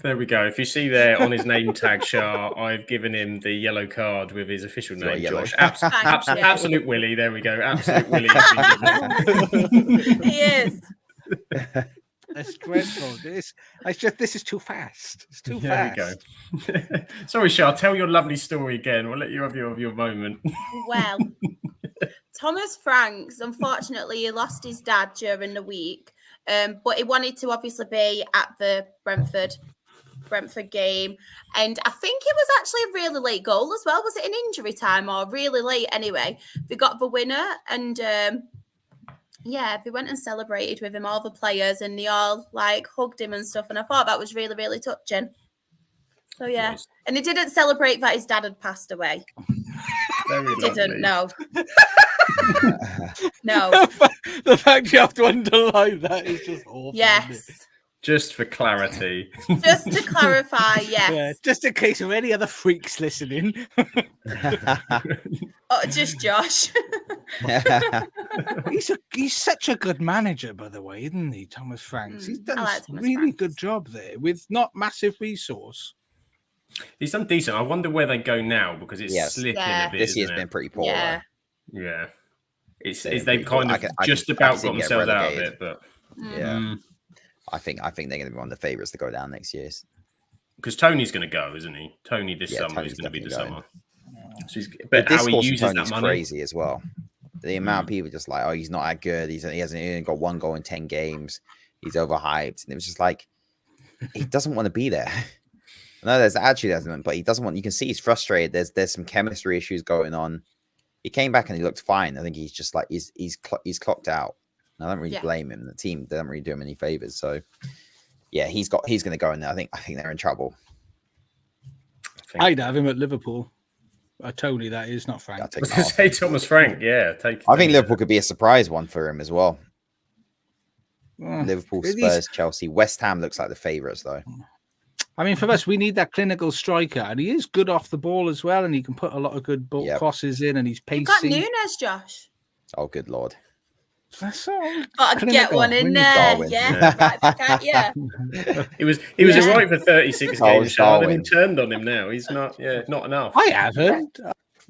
There we go. If you see there on his name tag, Shah, I've given him the yellow card with his official name, Josh. Absolute Willie. There we go. Absolute Willie. He is. That's dreadful. This is too fast. It's too fast. There we go. Sorry, Shah. Tell your lovely story again. We'll let you have your moment. Well, Thomas Franks, unfortunately, he lost his dad during the week, but he wanted to obviously be at the Brentford game, and I think it was actually a really late goal as well. Was it in injury time or really late? Anyway, they got the winner, and they went and celebrated with him, all the players, and they all hugged him and stuff. And I thought that was really, really touching. So yeah, and he didn't celebrate that his dad had passed away. Didn't know. No. The fact you have to underline that is just awful. Yes. Just for clarity. Just to clarify, yes. Yeah, just in case of any other freaks listening. Oh, just Josh. He's such a good manager, by the way, isn't he, Thomas Franks? He's done I like a Thomas really Franks. good job there with not massive resource. He's done decent. I wonder where they go now because it's Yes. slipping Yeah. a bit. This year's isn't been it? pretty poor. Yeah. Yeah. It's They've been they've pretty poor. kind of I just can about see got them get themselves out of relegated. it, but Yeah, I think they're going to be one of the favourites to go down next year. because Tony's going to go, isn't he? Tony this summer Tony's is going to be the definitely summer. So But how he discourse of uses that Tony's money. crazy as well. The amount of people just like, oh, he's not that good. He hasn't even got 1 goal in 10 games. He's overhyped, and it was just like he doesn't want to be there. No, there's actually doesn't, but he doesn't want. You can see he's frustrated. There's some chemistry issues going on. He came back and he looked fine. I think he's just like he's clocked out. And I don't really blame him. The team doesn't really do him any favors. So yeah, he's going to go in there. I think they're in trouble. I'd have him at Liverpool. Tony, that is not Frank. I was going to say Thomas Frank. Yeah, I think Liverpool could be a surprise one for him as well. Oh, Liverpool, Spurs, Chelsea, West Ham looks like the favourites though. I mean, for us, we need that clinical striker, and he is good off the ball as well, and he can put a lot of good ball crosses in, and he's pacey. You've got Nunes, Josh. Oh, good lord! That's all. Gotta get one in there. Yeah, right back at you. He was all right for 36 games, Shard, and he turned on him now. He's not enough. I haven't.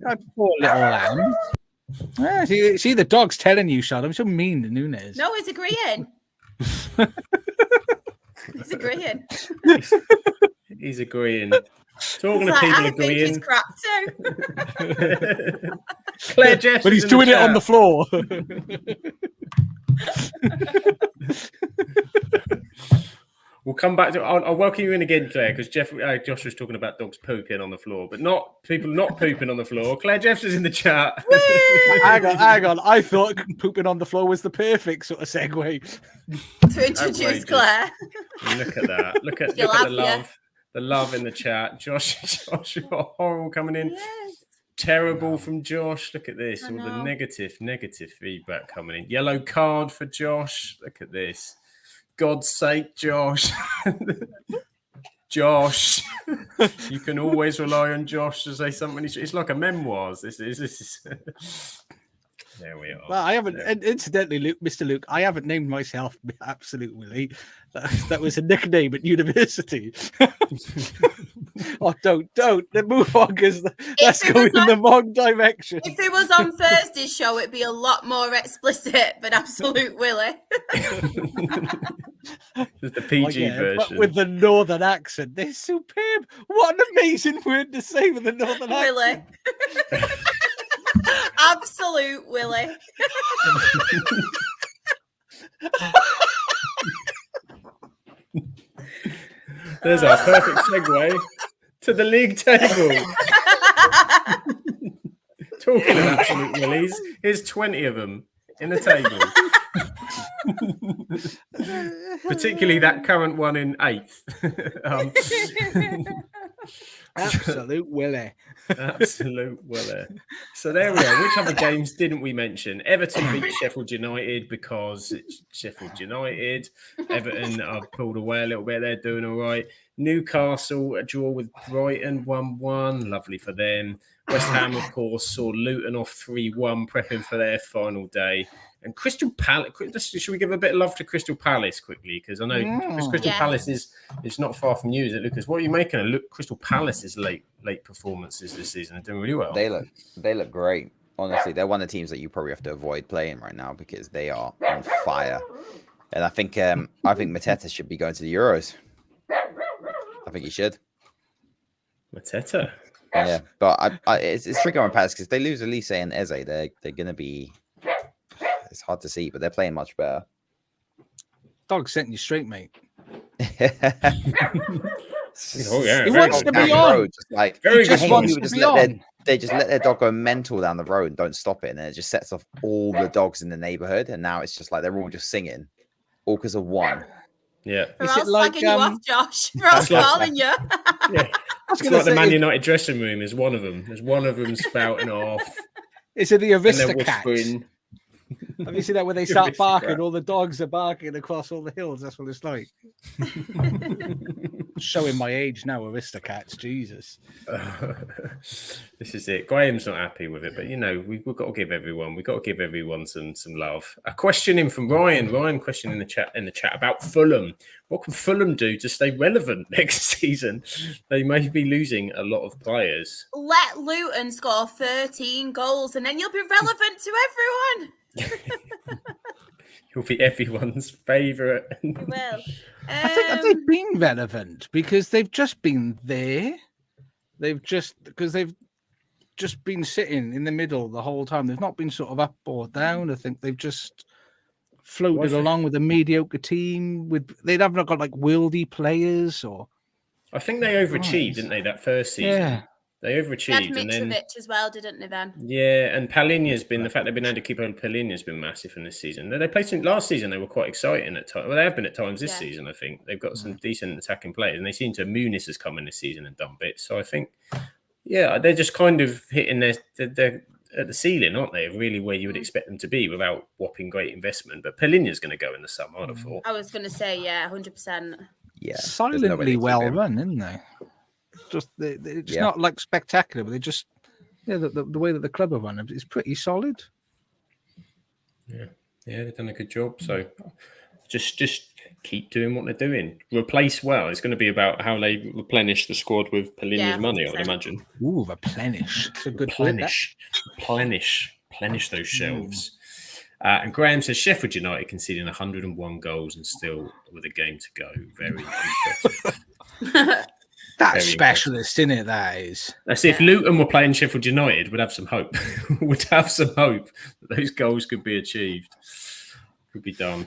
I poor little lamb. Yeah, see, the dog's telling you, Shard. I'm so mean to Nunes. No, he's agreeing. He's agreeing. He's agreeing. Talking to people agreeing. He's crap too. Claire Jeffs, but he's doing it on the floor. We'll come back to. I'll welcome you in again, Claire, because Josh was talking about dogs pooping on the floor, but not people not pooping on the floor. Claire Jeffs is in the chat. Hang on. I thought pooping on the floor was the perfect sort of segue to introduce Claire. Look at that. Look at the love. The love in the chat. Josh, horrible coming in. Yes. Terrible from Josh. Look at this. All the negative feedback coming in. Yellow card for Josh. Look at this. God's sake, Josh. Josh. You can always rely on Josh to say something. It's like a memoirs. This is. There we are. Well, I haven't. Incidentally, Mr. Luke, I haven't named myself Absolute Willie. That was a nickname at university. Oh, don't. Move on, because that's going in the wrong direction. If it was on Thursday's show, it'd be a lot more explicit, but Absolute Willie. It's the PG version. But with the northern accent. They're superb. What an amazing word to say with the northern accent. Willie. Absolute Willie. There's our perfect segue to the league table. Talking of absolute willies, here's 20 of them in the table. Particularly that current one in 8th. Absolute Willie. Absolute Willie. So there we are. Which other games didn't we mention? Everton beat Sheffield United because it's Sheffield United. Everton have pulled away a little bit. They're doing all right. Newcastle, a draw with Brighton, 1-1. Lovely for them. West Ham, of course, saw Luton off 3-1, prepping for their final day. And Crystal Palace, should we give a bit of love to Crystal Palace quickly? Because I know Crystal Palace is not far from you, is it, Lucas? What are you making of Crystal Palace's late performances this season? They're doing really well. They look great. Honestly, they're one of the teams that you probably have to avoid playing right now because they are on fire. And I think Mateta should be going to the Euros. I think he should. Mateta. Yeah, but it's tricky on Palace because if they lose Elise and Eze, they're going to be. It's hard to see, but they're playing much better. Dog sent you straight, mate. Oh yeah, he wants to be on. Very good. They just let their dog go mental down the road and don't stop it, and then it just sets off all the dogs in the neighborhood. And now it's just like they're all just singing, all because of one. Yeah, we're all slagging you off, Josh. We're all calling you. Yeah, it's like the Man United dressing room is one of them. There's one of them spouting off. Is it the Aristocats? Have you seen that when they You're start aristocrat. barking? All the dogs are barking across all the hills. That's what it's like. Showing my age now, Aristocats. Jesus. This is it. Graham's not happy with it, but we've got to give everyone some love. A question in from Ryan. Ryan question in the chat about Fulham. What can Fulham do to stay relevant next season? They may be losing a lot of players. Let Luton score 13 goals and then you'll be relevant to everyone. You'll be everyone's favourite. You will. I think they've been relevant because they've just been there. They've just been sitting in the middle the whole time. They've not been sort of up or down. I think they've just floated along with a mediocre team. They haven't got like worldy players or. I think they overachieved, didn't they? That first season. Yeah. They overachieved. They had Mitrovic as well, didn't they then? Yeah, and Palinha's been, the fact they've been able to keep on Palinha's been massive in this season. They played last season, they were quite exciting at times. Well, they have been at times this season, I think. They've got some decent attacking players, and they seem to, Muniz has come in this season and done bits. So I think, they're just kind of hitting they're at the ceiling, aren't they? Really where you would expect them to be without whopping great investment. But Palinha's going to go in the summer, I'd have thought. I was going to say, 100%. Yeah. Silently well run, isn't they? They're just not like spectacular, but they just the way that the club are run is pretty solid. Yeah, they've done a good job. So just keep doing what they're doing. Replace well. It's going to be about how they replenish the squad with Palinha's money, I would imagine. Ooh, replenish. It's a good replenish those shelves. And Graham says Sheffield United conceding 101 goals and still with a game to go. Very impressive. That's specialist, isn't it? That is. That's if Luton were playing Sheffield United, we'd have some hope. We'd have some hope that those goals could be achieved. Could be done.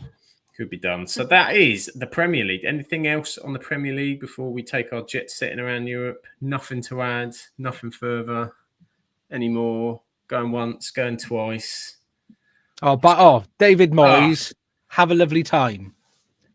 So that is the Premier League. Anything else on the Premier League before we take our jet setting around Europe? Nothing to add. Nothing further anymore. Going once, going twice. David Moyes, have a lovely time.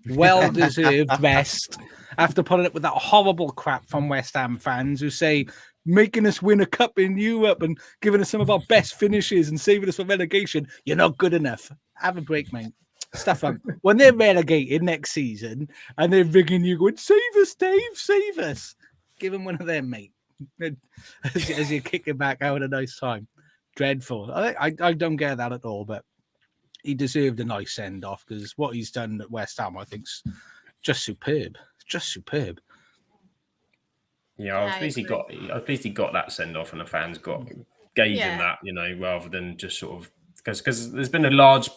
Well-deserved rest after putting up with that horrible crap from West Ham fans who say making us win a cup in Europe and giving us some of our best finishes and saving us from relegation. You're not good enough. Have a break, mate. Stuff up. When they're relegated next season and they're ringing you going, save us, Dave, save us. Give them one of them, mate. As you kick it back out a nice time. Dreadful. I don't get that at all, but he deserved a nice send-off because what he's done at West Ham, I think, is just superb. Just superb. Yeah, I was pleased he got that send-off, and the fans gave him that, rather than just sort of because there's been a large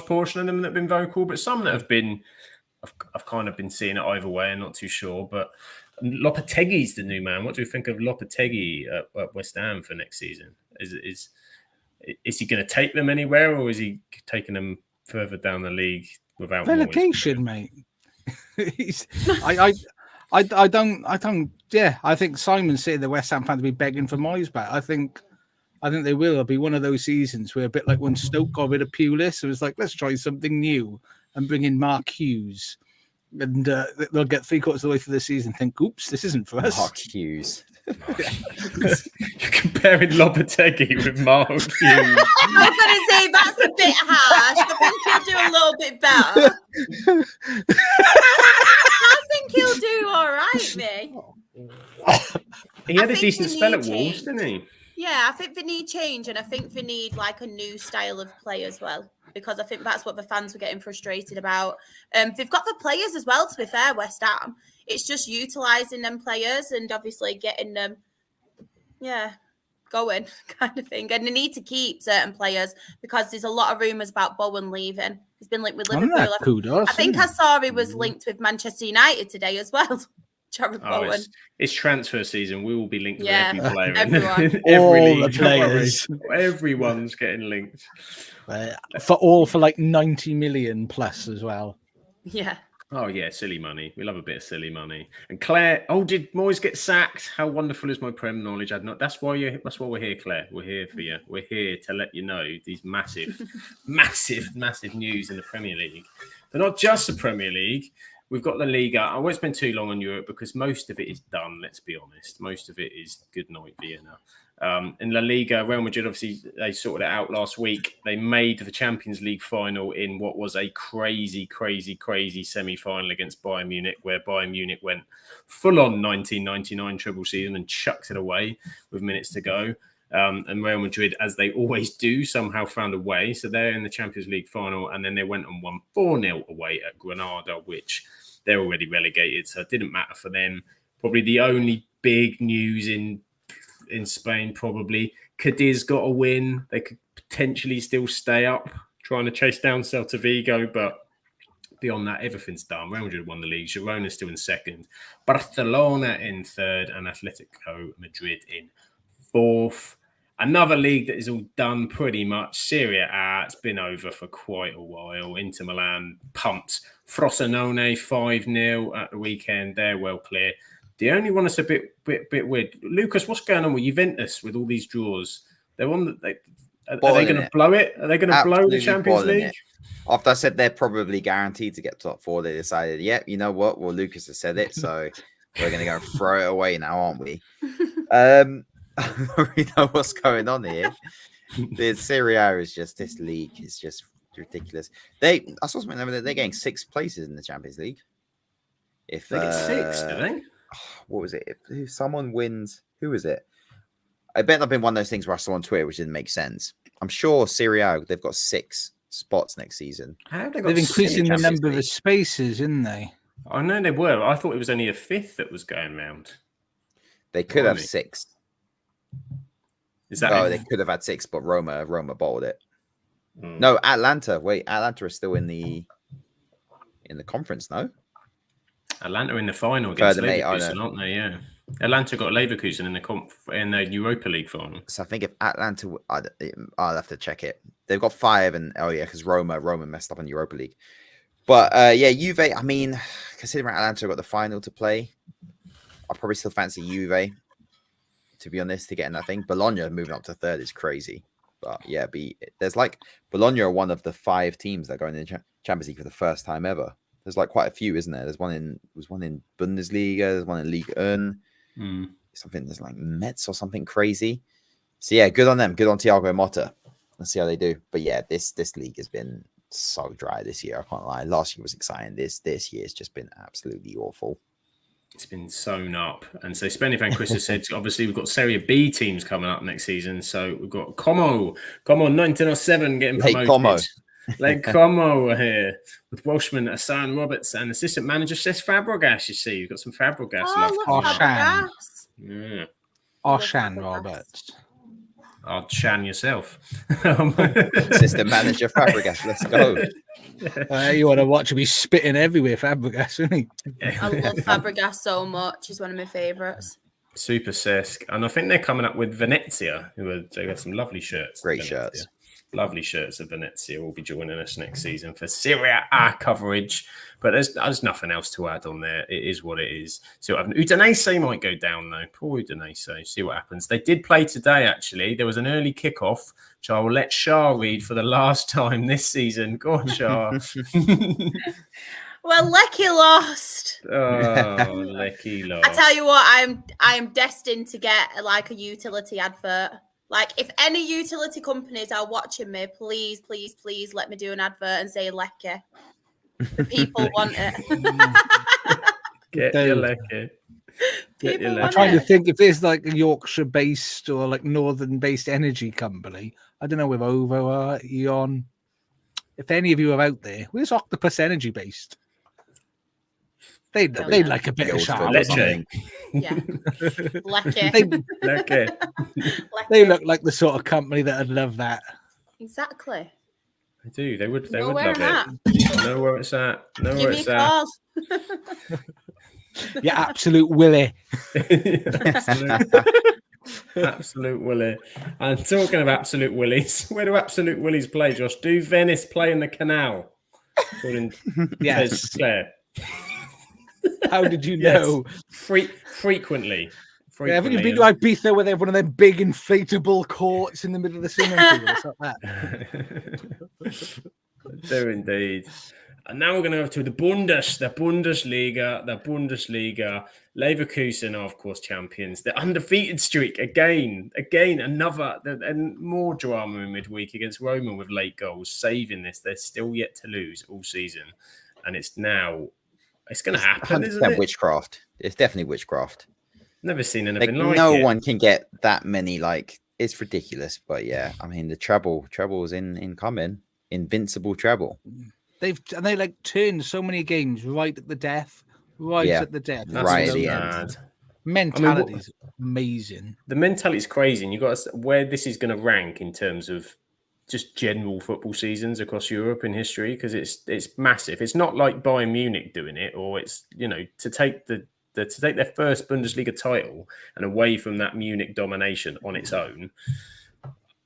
portion of them that have been vocal, but some that have been, I've kind of been seeing it either way. I'm not too sure, but Lopetegui's the new man. What do you think of Lopetegui at West Ham for next season? Is he going to take them anywhere, or is he taking them further down the league without relegation, mate? I don't. Yeah, I think Simon's saying the West Ham fans will be begging for Moyes back. I think they will. It'll be one of those seasons where a bit like when Stoke got rid of Pulis, it was like, let's try something new and bring in Mark Hughes. And they'll get 3/4 of the way through the season and think, oops, this isn't for us. Mark Hughes. You're comparing Lopetegui with Mark Hughes. I was going to say, that's a bit harsh. I think he'll do a little bit better. I think he'll do all right, mate. He had a decent spell at Wolves, didn't he? Yeah, I think they need change, and I think they need like a new style of play as well, because I think that's what the fans were getting frustrated about. They've got the players as well, to be fair, West Ham. It's just utilising them players and obviously getting them, going kind of thing. And they need to keep certain players because there's a lot of rumours about Bowen leaving. He's been linked with Liverpool. I think Asari was linked with Manchester United today as well. Jared Bowen. It's transfer season. We will be linked with every player. All the players. Everyone's getting linked. For like 90 million plus as well. Yeah. Oh, yeah, silly money. We love a bit of silly money. And Claire, did Moyes get sacked? How wonderful is my Prem knowledge? That's why we're here, Claire. We're here for you. We're here to let you know these massive, massive, massive news in the Premier League. But not just the Premier League. We've got the Liga. I won't spend too long on Europe because most of it is done, let's be honest. Most of it is good night, Vienna. In La Liga, Real Madrid, obviously, they sorted it out last week. They made the Champions League final in what was a crazy semi-final against Bayern Munich, where Bayern Munich went full-on 1999 treble season and chucked it away with minutes to go. And Real Madrid, as they always do, somehow found a way. So they're in the Champions League final, and then they went and won 4-0 away at Granada, which they're already relegated, so it didn't matter for them. Probably the only big news in Spain, probably. Cadiz got a win. They could potentially still stay up, trying to chase down Celta Vigo, but beyond that, everything's done. Real Madrid won the league. Girona's still in second. Barcelona in third, and Atletico Madrid in fourth. Another league that is all done pretty much. Serie A, it's been over for quite a while. Inter Milan pumped Frosinone 5-0 at the weekend. They're well clear. The only one that's a bit weird. Lucas, what's going on with Juventus with all these draws? They're on. Are they going to blow it? Are they going to blow the Champions League? It. After I said they're probably guaranteed to get top four, they decided, yeah, you know what? Well, Lucas has said it, so we're going to go throw it away now, aren't we? I don't really know what's going on here. The Serie A is just, this league is just ridiculous. I saw something over there. They're getting 6 places in the Champions League. If they get 6, do they? What was it? If someone wins, who is it? I bet I've been one of those things where I saw on Twitter which didn't make sense. I'm sure Serie A, they've got 6 spots next season. How have they got They've increasing the number of spaces, isn't they? I know they were. I thought it was only a 5th that was going round. They could have 6. Is that? Oh, they could have had 6, but Roma bottled it. No, Atlanta. Wait, Atlanta is still in the conference, no? Atlanta in the final against Leverkusen, aren't they? Yeah. Atlanta got Leverkusen in the Europa League final. So I think if Atlanta, I'll have to check it. They've got 5, and because Roma messed up in Europa League. But Juve. I mean, considering Atlanta got the final to play, I'll probably still fancy Juve. To be honest, to get in that thing. Bologna moving up to 3rd is crazy. But yeah, there's Bologna are one of the 5 teams that are going in the Champions League for the first time ever. There's quite a few, isn't there? There's one in Bundesliga. There's one in Liga. Something there's Metz or something crazy. So yeah, good on them. Good on Thiago Motta. Let's see how they do. But yeah, this league has been so dry this year. I can't lie. Last year was exciting. This year's just been absolutely awful. It's been sewn up. And so Spenny Van Chris has said, obviously, we've got Serie B teams coming up next season. So we've got Como 1907 getting promoted. Like Como here with Welshman Hassan Roberts and assistant manager Cesc Fabregas. You see, you've got some Fabregas love. Fabregas. Yeah. Arshan Roberts. Arshan yourself. Assistant manager Fabregas. Let's go. You want to watch him? He's spitting everywhere, Fabregas, isn't he? I love Fabregas so much. He's one of my favourites. Super Cesc. And I think they're coming up with Venezia. They got some lovely shirts. Great shirts. Lovely shirts of Venezia will be joining us next season for Serie A coverage. But there's nothing else to add on there. It is what it is. See what happens. Udinese might go down, though. Poor Udinese. See what happens. They did play today, actually. There was an early kickoff, which I will let Shah read for the last time this season. Go on, Shah. Well, Lecky lost. Oh, Lecky lost. I tell you what, I am destined to get a utility advert. If any utility companies are watching me, please let me do an advert and say Lecky. The people want it. Get your Lecky. I'm trying to think if there's a Yorkshire-based or Northern-based energy company. I don't know with OVO or Eon. If any of you are out there, where's Octopus Energy based? They'd like a bit of sharp. Yeah. Lecky. They look like the sort of company that would love that. Exactly. They do. They would love it. Know where it's at. Know where it's at. Yeah, absolute Willie. Absolute Willie. And talking of absolute Willies, where do absolute Willies play, Josh? Do Venice play in the canal? Yes. Claire. How did you know? Frequently. Yeah, haven't you been to Ibiza where they have one of them big inflatable courts in the middle of the swimming pool? It's like that. Do indeed. And now we're going to go to the Bundesliga. Leverkusen are, of course, champions. The undefeated streak again, another, and more drama in midweek against Roma with late goals, saving this. They're still yet to lose all season. And it's going to happen, isn't it? Witchcraft. It's definitely witchcraft. Never seen anything like no it. one can get that many, it's ridiculous. But yeah, I mean, the treble is in coming. Invincible treble. They turned so many games right at the death. At the death. Right at the end. Mentality is amazing. The mentality is crazy. And you've got where this is going to rank in terms of just general football seasons across Europe in history, because it's massive. It's not like Bayern Munich doing it, or it's, to take their first Bundesliga title and away from that Munich domination on its own.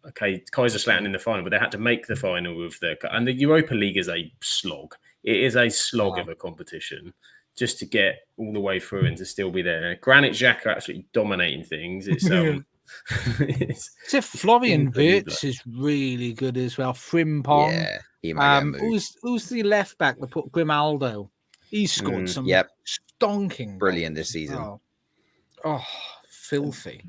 Okay, Kaiserslautern in the final, but they had to make the final and the Europa League is a slog. It is a slog of a competition just to get all the way through and to still be there. Granit Xhaka absolutely dominating things. It's Florian Wirtz is really good as well. Frimpong. Yeah, he might get moved. Who's the left back that put Grimaldo? He scored some stonking brilliant goals. this season. Oh, filthy.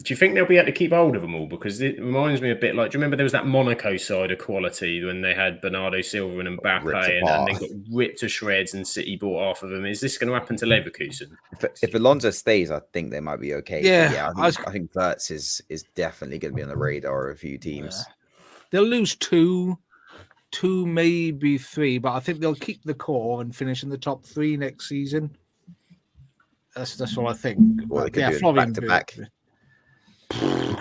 Do you think they'll be able to keep hold of them all? Because it reminds me a bit like, do you remember there was that Monaco side of quality when they had Bernardo Silva and Mbappe and they got ripped to shreds and City bought half of them? Is this going to happen to Leverkusen? If Alonso stays, I think they might be okay. Yeah, I think Wirtz is definitely going to be on the radar of a few teams. Yeah. They'll lose two, maybe three, but I think they'll keep the core and finish in the top three next season. That's what I think. Well, they could do it back to back.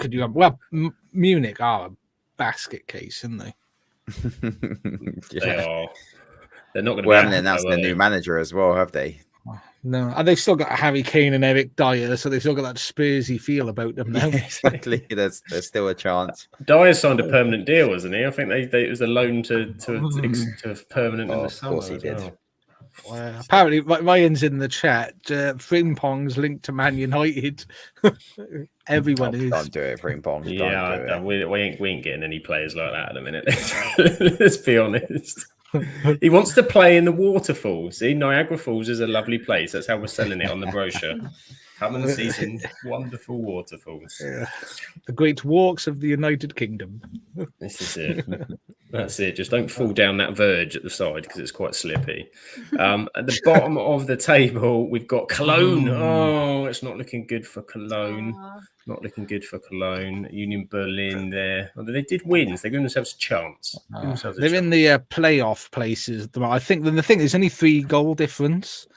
Could you Munich are a basket case, aren't they? They are. They're not going to. Well, haven't announced their new manager as well, have they? No, and they've still got Harry Kane and Eric Dyer, so they've still got that Spursy feel about them now. Yeah, exactly. There's still a chance. Dyer signed a permanent deal, wasn't he? I think it was a loan to permanent in the summer. Of course he did. Well. Apparently, Ryan's in the chat. Frimpong's linked to Man United. Everyone is. Don't do it, Frimpong. Yeah, we ain't getting any players like that at the minute. Let's be honest. He wants to play in the waterfall. See, Niagara Falls is a lovely place. That's how we're selling it on the brochure. Come and see some wonderful waterfalls. Yeah. The great walks of the United Kingdom. This is it. That's it. Just don't fall down that verge at the side because it's quite slippy. At the bottom of the table, we've got Cologne. Oh, it's not looking good for Cologne. Not looking good for Cologne. Union Berlin there. Although they did win. So they gave themselves a chance. They're in the playoff places. I think the thing is only 3-goal difference.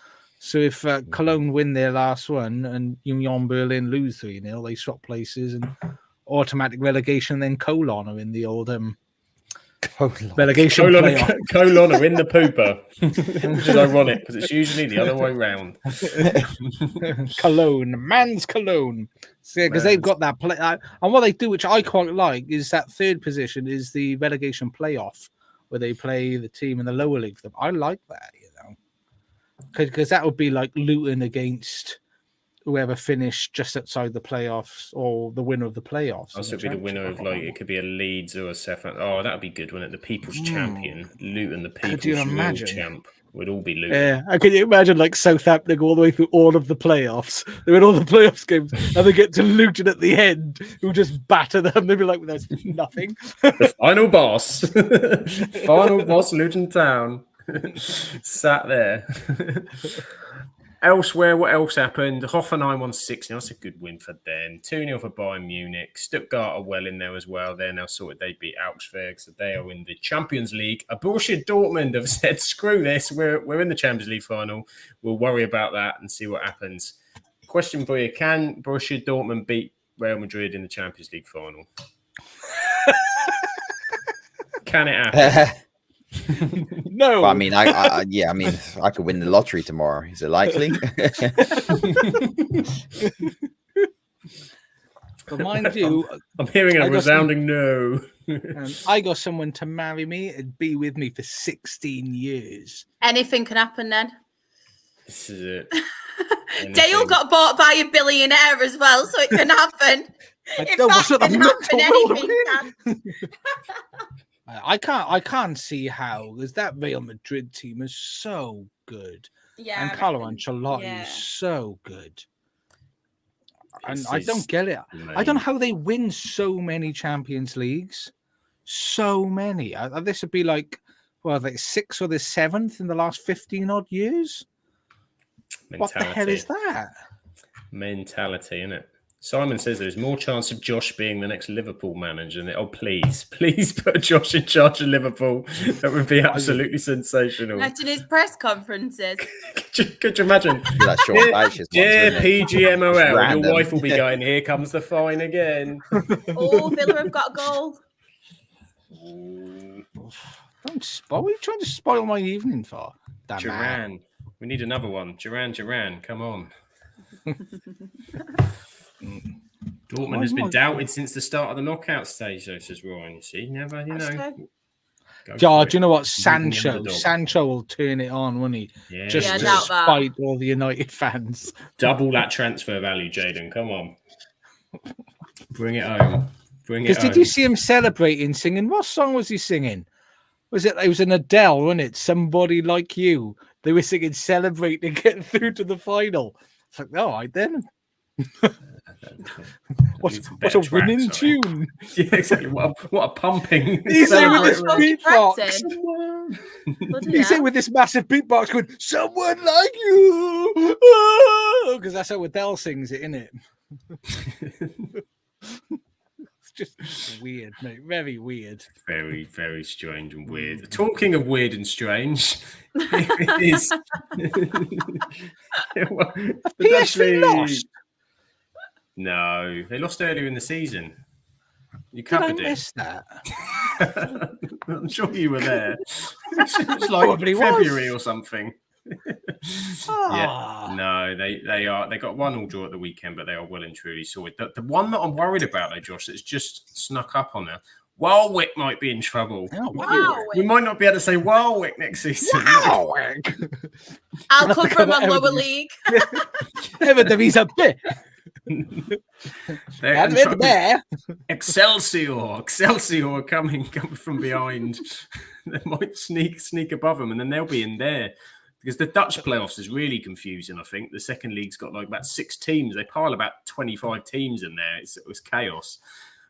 So if Cologne win their last one and Union Berlin lose 3-0, they swap places and automatic relegation. Then Cologne are in the old relegation playoff. Cologne are in the pooper, which is ironic because it's usually the other way round. Cologne, man's Cologne. So, because they've got that play. And what they do, which I quite like, is that third position is the relegation playoff where they play the team in the lower league for them. I like that, because that would be like Luton against whoever finished just outside the playoffs or the winner of the playoffs. Also, be the winner of it could be a Leeds or a Southampton. Oh, that would be good, wouldn't it? The People's Champion, Luton, the People's Real Champ would all be Luton. Yeah, can you imagine Southampton go all the way through all of the playoffs? They win all the playoffs games and they get to Luton at the end, who just batter them. They'd be like, there's nothing. The final boss, Luton Town. Sat there. Elsewhere, what else happened? Hoffenheim won 6-0. That's a good win for them. 2-0 for Bayern Munich. Stuttgart are well in there as well. They're now sorted. They beat Augsburg, so they are in the Champions League. Borussia Dortmund have said, screw this. We're in the Champions League final. We'll worry about that and see what happens. Question for you. Can Borussia Dortmund beat Real Madrid in the Champions League final? Can it happen? No. Well, I mean, I could win the lottery tomorrow. Is it likely? But mind you, I'm hearing a resounding no. I got someone to marry me and be with me for 16 years. Anything can happen then. This is it. Dale got bought by a billionaire as well, so it can happen. I don't know what anything can. I can't see how, because that Real Madrid team is so good. Yeah, And I Carlo reckon. Ancelotti Yeah. is so good. And This I is don't get it. I don't know how they win so many Champions Leagues. So many. This would be like 6th or the 7th in the last 15 odd years. What the hell is that? Mentality, innit? Simon says there's more chance of Josh being the next Liverpool manager. Oh, please put Josh in charge of Liverpool. That would be absolutely sensational. Imagine his press conferences. Could you imagine? That Sean Dyche ones, Yeah, wouldn't it? PGMOL. Your Random. wife will be going, here comes the fine again. Oh, Villa have got a goal. Don't spoil. What are you trying to spoil my evening for? Damn Duran. We need another one. Duran. Come on. Dortmund has been doubted since the start of the knockout stage, though, says Ryan. You see, never, George, you know what? Sancho will turn it on, won't he? Yeah, Just I to doubt that. spite all the United fans. Double that transfer value, Jaden. Come on. Bring it home. Because did you see him celebrating, singing? What song was he singing? It was an Adele, wasn't it? Somebody Like You. They were singing Celebrate to get through to the final. It's like, all right then. What's a winning tune? Yeah, exactly. What a pumping. He's there with this beatbox. Bloody He's there hell. with this massive beatbox going, someone like you. Because that's how Adele sings it, innit? It's just weird, mate. Very weird. Very, very strange and weird. Talking of weird and strange, it is. PSV lost. No, they lost earlier in the season. You Did I covered it. miss that? I'm sure you were there. It was like Probably February was. or something. Ah. Yeah, no, they got 1-1 draw at the weekend, but they are well and truly sorted. The one that I'm worried about, though, Josh, that's just snuck up on her. Warwick might be in trouble. Oh, wow. We might not be able to say Warwick next season. Warwick. I'll cover him on lower league. Eredivisie a bit. Excelsior coming from behind. They might sneak above them, and then they'll be in there. Because the Dutch playoffs is really confusing, I think. The second league's got like about 6 teams. They pile about 25 teams in there. It was chaos.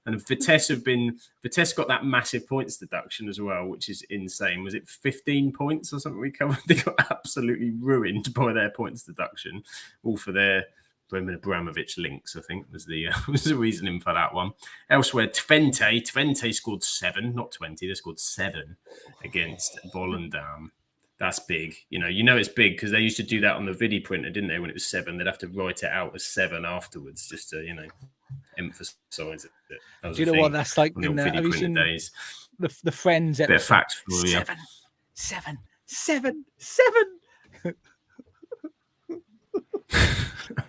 And Vitesse got that massive points deduction as well, which is insane. Was it 15 points or something we covered? They got absolutely ruined by their points deduction, all for their Roman Abramovich links, I think, was the reasoning for that one. Elsewhere, Twente scored 7, not 20. They scored 7 against Volendam. That's big. You know it's big because they used to do that on the Vidi printer, didn't they? When it was 7, they'd have to write it out as 7 afterwards, just to emphasize it. Do you know what that's like? In the Vidi printer days. The Friends episode. Bit of facts for you. 7.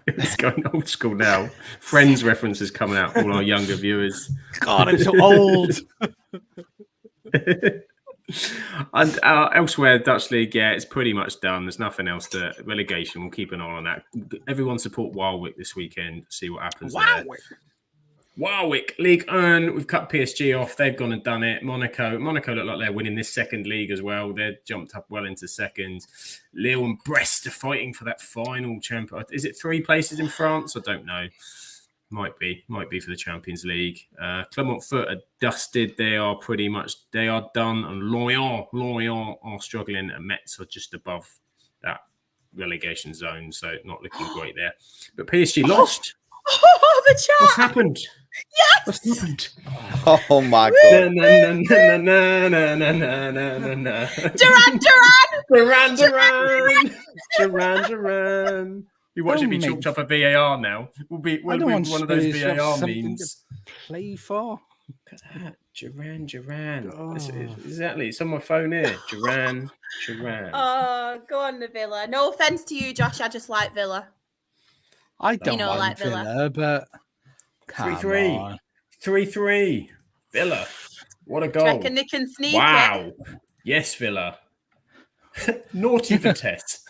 It's going old school now. Friends references coming out for all our younger viewers. God, I'm so old. And elsewhere, Dutch League, yeah, it's pretty much done. There's nothing else to relegation. We'll keep an eye on that. Everyone support Warwick this weekend. See what happens there. Warwick, League 1. We've cut PSG off. They've gone and done it. Monaco look like they're winning this second league as well. They're jumped up well into second. Lille and Brest are fighting for that final champion. Is it 3 places in France? I don't know. Might be for the Champions League. Clermont Foot are dusted. They are done. And Lorient are struggling. And Metz are just above that relegation zone. So not looking great there. But PSG lost. Oh, the chat. What's happened? Yes. What's happened? Oh my god. Duran. You watch it be chalked up for VAR now. We'll be one of those VAR memes. Play for. Look at that. Duran. Oh. Exactly. It's on my phone here. Duran. Oh, go on, the Villa. No offense to you, Josh. I just like Villa. I don't like Villa, but 3-3. 3-3. Villa. What a goal. Do you reckon they can sneak Wow. it? Yes, Villa. Naughty for Tess.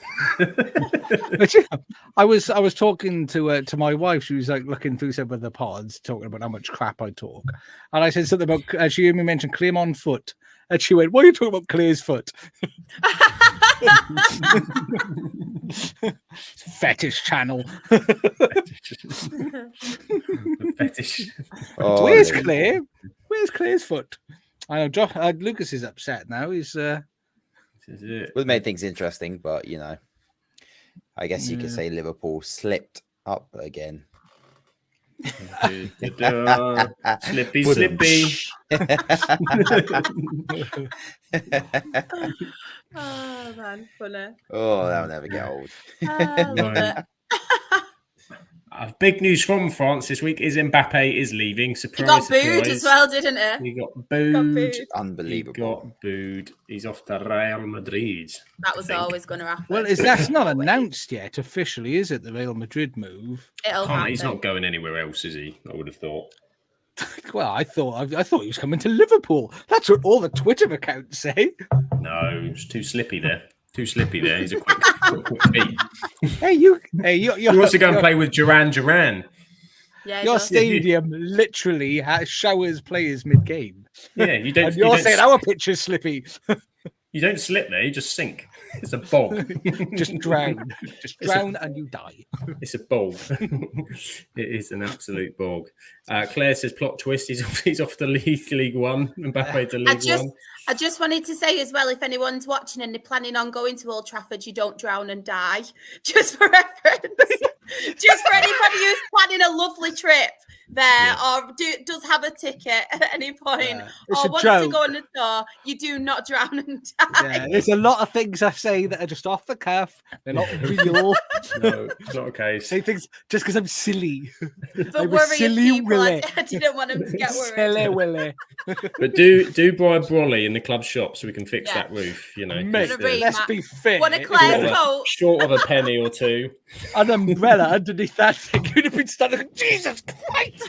I was talking to my wife. She was like looking through some of the pods, talking about how much crap I talk, and I said something about. She heard me mention Clermont foot, and she went, "What are you talking about, Claire's foot?" Fetish channel. The fetish. Oh, Where's there you Claire? Where's Claire's foot? I know Lucas is upset now. He's This is it. Would have made things interesting, but I guess you could say Liverpool slipped up again. Slippy, slippy. Oh man, funny. Oh, that'll never get old. Love it. Big news from France this week is Mbappe is leaving. Surprise, He got surprise. booed as well, didn't he? He got booed. Unbelievable. He got booed. He's off to Real Madrid. That was always going to happen. well, that's not announced yet officially, is it? The Real Madrid move. It'll happen. He's not going anywhere else, is he? I would have thought. Well, I thought he was coming to Liverpool. That's what all the Twitter accounts say. No, it's too slippy there. He's a quick feet. You're He wants to go and play with Duran. Yeah, your just- stadium literally showers players mid-game. Yeah, you don't. And you're saying our pitch is slippy. You don't slip there. You just sink. It's a bog. Just drown. Just drown and you die. It's a bog. It is an absolute bog. Claire says plot twist. He's off the League One. Mbappe to League One. I just wanted to say as well, if anyone's watching and they're planning on going to Old Trafford, you don't drown and die. Just for reference. Just for anybody who's planning a lovely trip there or does have a ticket at any point or wants to go on the tour, you do not drown and die. Yeah, there's a lot of things I say that are just off the cuff. They're not real. No, it's not a case. Say things just because I'm silly. But worrying people, I didn't want them to get worried. Silly Willy. But do buy a brolly in the club shop so we can fix that roof. Mate, Just, let's be fair. One of Claire's coats. short of a penny or two. An umbrella underneath that thing. You'd have been standing. Jesus Christ!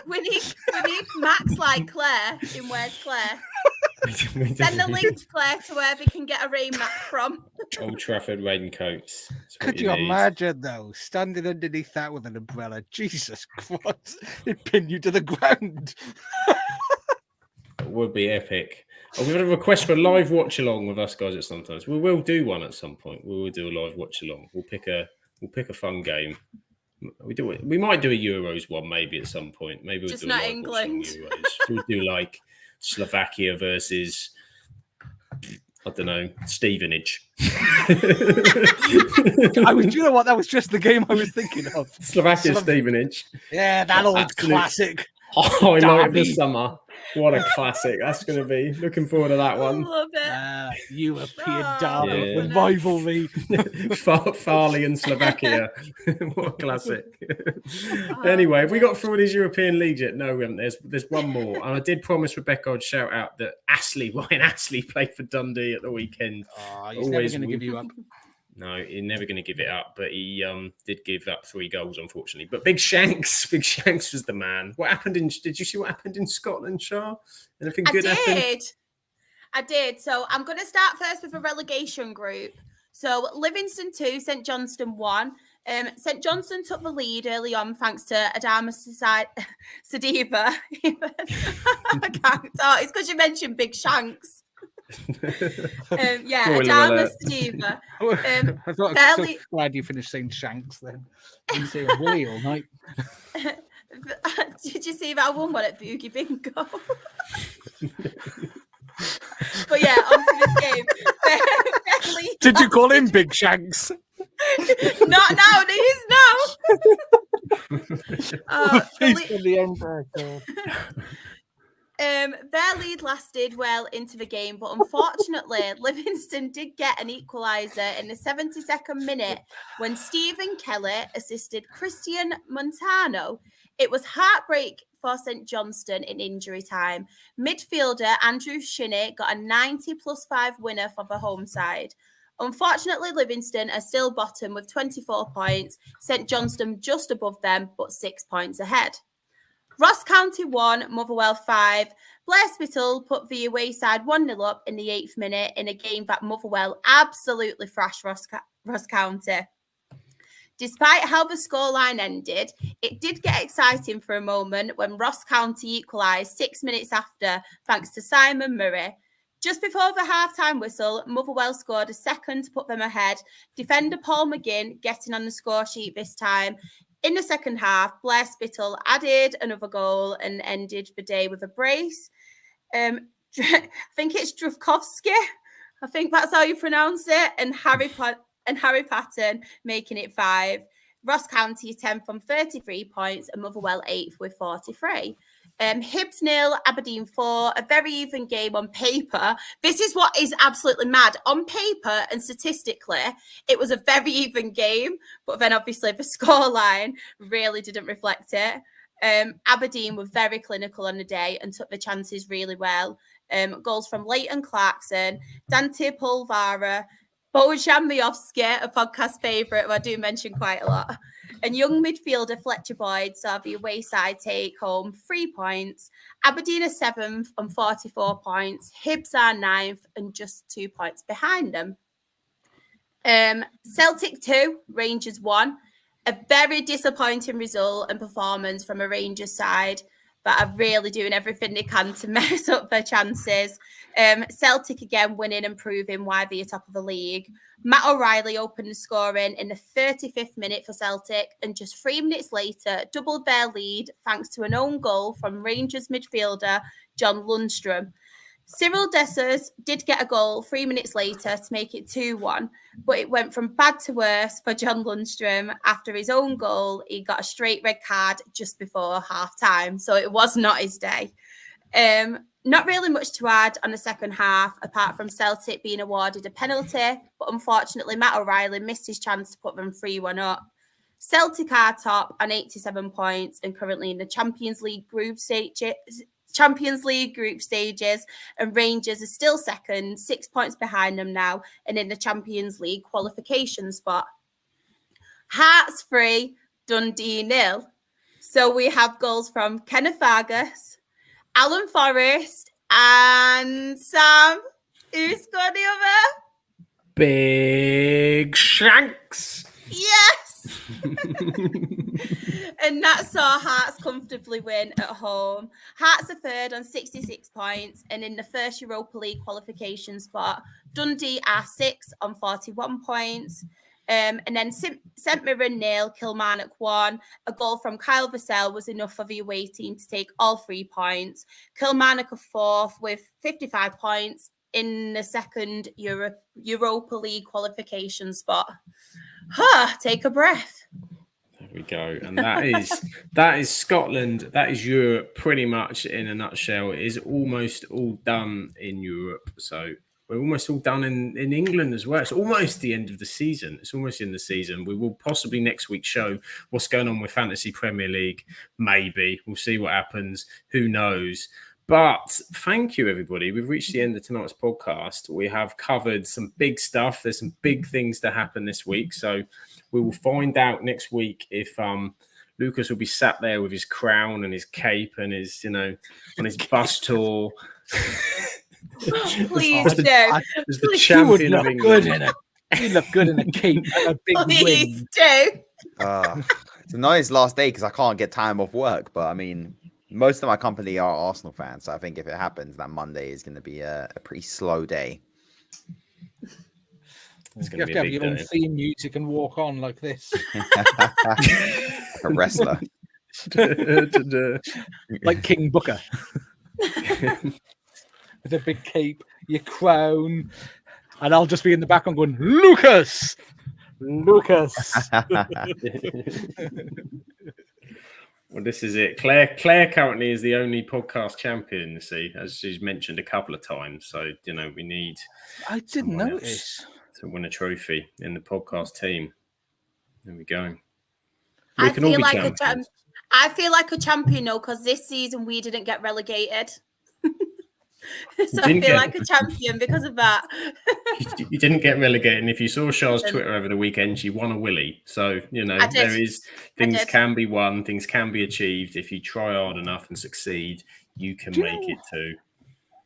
we need Max like Claire in Where's Claire. Send the link to Claire to where we can get a rain mat from. Old Trafford raincoats. That's what Could you need. imagine though, standing underneath that with an umbrella? Jesus Christ! It'd pin you to the ground. It would be epic. We've had a request for a live watch along with us guys at sometimes. We will do one at some point. We will do a live watch along. We'll pick a fun game. We might do a Euros one maybe at some point. Maybe we'll Just do not a live England. watch on Euros. We'll do like Slovakia versus I don't know, Stevenage. You know what? That was just the game I was thinking of. Slovakia Stevenage. Yeah, that old Absolute classic. Highlight of the Derby. summer. What a classic. That's going to be. Looking forward to that I one. love it. European Oh, derby, yeah. the rivalry. Farley and Slovakia. What a classic. Anyway, have we got through all these European leagues yet? No, we haven't. There's one more. And I did promise Rebecca I'd shout out that Ryan Astley played for Dundee at the weekend. Oh, he's never going to give you up. No, he's never going to give it up, but he did give up 3 goals, unfortunately. But Big Shanks was the man. What happened did you see what happened in Scotland, Shah? Anything good happen? I did. So I'm going to start first with a relegation group. So Livingston 2, St Johnstone 1. St Johnstone took the lead early on thanks to Adama Sadiva. I can't talk. It's because you mentioned Big Shanks. Adama Sadiva. I thought I'm so glad you finished saying Shanks then. You say Willie all night. Did you see that I won one at Boogie Bingo? But yeah, on to this game. Did you call him Big Shanks? Not nowadays, no. Their lead lasted well into the game, but unfortunately, Livingston did get an equaliser in the 72nd minute when Stephen Kelly assisted Christian Montano. It was heartbreak for St Johnstone in injury time. Midfielder Andrew Shinney got a 90+5 winner for the home side. Unfortunately, Livingston are still bottom with 24 points. St Johnstone just above them, but 6 points ahead. Ross County 1, Motherwell 5. Blair Spittle put the away side 1-0 up in the 8th minute in a game that Motherwell absolutely thrashed Ross County. Despite how the scoreline ended, it did get exciting for a moment when Ross County equalised 6 minutes after, thanks to Simon Murray. Just before the half-time whistle, Motherwell scored a second to put them ahead. Defender Paul McGinn getting on the score sheet this time. In the second half, Blair Spittle added another goal and ended the day with a brace. I think it's Druvkovsky. I think that's how you pronounce it. And Harry Patton making it 5. Ross County 10th on 33 points and Motherwell 8th with 43. Hibs 0, Aberdeen 4, a very even game on paper. This is what is absolutely mad. On paper and statistically, it was a very even game, but then obviously the scoreline really didn't reflect it. Aberdeen were very clinical on the day and took the chances really well. Goals from Leighton Clarkson, Dante Polvara, Bojan Miovski, a podcast favourite, who I do mention quite a lot. And young midfielder Fletcher Boyd saw the away side take home 3 points. Aberdeen are 7th on 44 points. Hibs are 9th and just 2 points behind them. Celtic 2, Rangers 1. A very disappointing result and performance from a Rangers side that are really doing everything they can to mess up their chances. Celtic again winning and proving why they are top of the league. Matt O'Reilly opened the scoring in the 35th minute for Celtic and just 3 minutes later doubled their lead thanks to an own goal from Rangers midfielder John Lundstrom. Cyril Dessers did get a goal 3 minutes later to make it 2-1, but it went from bad to worse for John Lundstrom. After his own goal, he got a straight red card just before half-time, so it was not his day. Not really much to add on the second half, apart from Celtic being awarded a penalty, but unfortunately Matt O'Reilly missed his chance to put them 3-1 up. Celtic are top on 87 points and currently in the Champions League group stages, and Rangers are still second, 6 points behind them now, and in the Champions League qualification spot. Hearts 3, Dundee 0. So we have goals from Kenneth Vargas, Alan Forrest, and Sam. Who's got the other? Big Shanks. Yes. And that saw Hearts comfortably win at home. Hearts are third on 66 points and in the first Europa League qualification spot. Dundee are 6th on 41 points. And then St Mirren 0, Kilmarnock 1. A goal from Kyle Vassell was enough for the away team to take all 3 points. Kilmarnock are 4th with 55 points in the second Europa League qualification spot. Take a breath. There we go. And that is Scotland. That is Europe pretty much in a nutshell. It is almost all done in Europe. So we're almost all done in England as well. It's almost the end of the season. It's almost in the season. We will possibly next week show what's going on with Fantasy Premier League. Maybe. We'll see what happens. Who knows? But thank you, everybody. We've reached the end of tonight's podcast. We have covered some big stuff. There's some big things to happen this week. So we will find out next week if Lucas will be sat there with his crown and his cape and his, on his bus tour. Please do. As the champion of England. You look good in a cape and a big Please wing. do. It's a nice last day because I can't get time off work. But I mean, most of my company are Arsenal fans. So I think if it happens, that Monday is going to be a pretty slow day. You have to have your own theme music and walk on like this. A wrestler. Like King Booker. With a big cape, your crown, and I'll just be in the background going, Lucas! Well, this is it. Claire currently is the only podcast champion, see, as she's mentioned a couple of times. So, we need... I didn't notice. To win a trophy in the podcast team. There we go. I feel like a champion, though, because this season we didn't get relegated. So I feel like a champion because of that. You didn't get relegated, and if you saw Char's Twitter over the weekend, she won a willy. So there is things can be won, things can be achieved if you try hard enough and succeed. you can Do you make know- it too.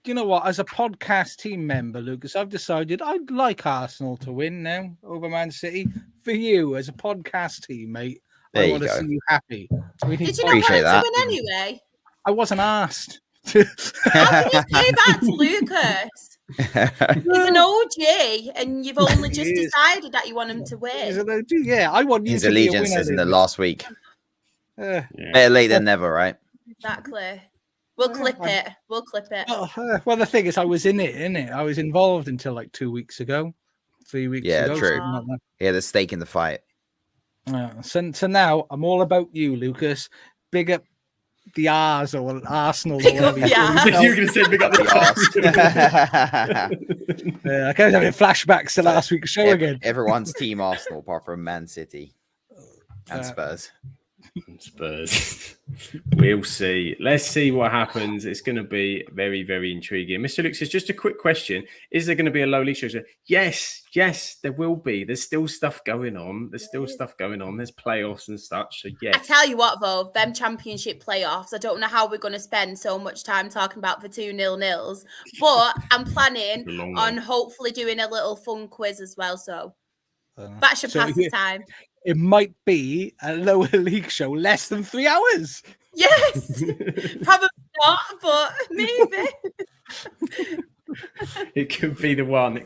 Do you know what? As a podcast team member, Lucas, I've decided I'd like Arsenal to win now over Man City. For you, as a podcast teammate, There I you want to go. see you happy. So we need Did you not want Appreciate him that. to win anyway? I wasn't asked. How can you say that to Lucas? He's an OG, and you've only just He is. decided that you want him to He's win. an OG, yeah, I want you His to be a allegiance winner. is in the Lucas. last week. Yeah. Better late than never, right? Exactly. We'll clip it. We'll clip it. Well, the thing is, I was in it. I was involved until like 2 weeks ago, 3 weeks Yeah, ago. true. something like that. He had a stake in the fight. So now I'm all about you, Lucas. Big up the R's or Arsenal. Big or up whatever the you R's. call You're it. going to say big up the I kind of having flashbacks to last week's show again. Everyone's team Arsenal apart from Man City and Uh, Spurs. Spurs. We'll see. Let's see what happens. It's going to be very, very intriguing. Mr. Luke says, just a quick question. Is there going to be a low league show? Yes, there will be. There's still stuff going on. There's playoffs and such. So, I yes. tell you what, though, them championship playoffs, I don't know how we're going to spend so much time talking about the 2-0-0s, but I'm planning A long on one. hopefully doing a little fun quiz as well. So that should so pass the time. It might be a lower league show, less than 3 hours. Yes, probably not, but maybe. It could be the one.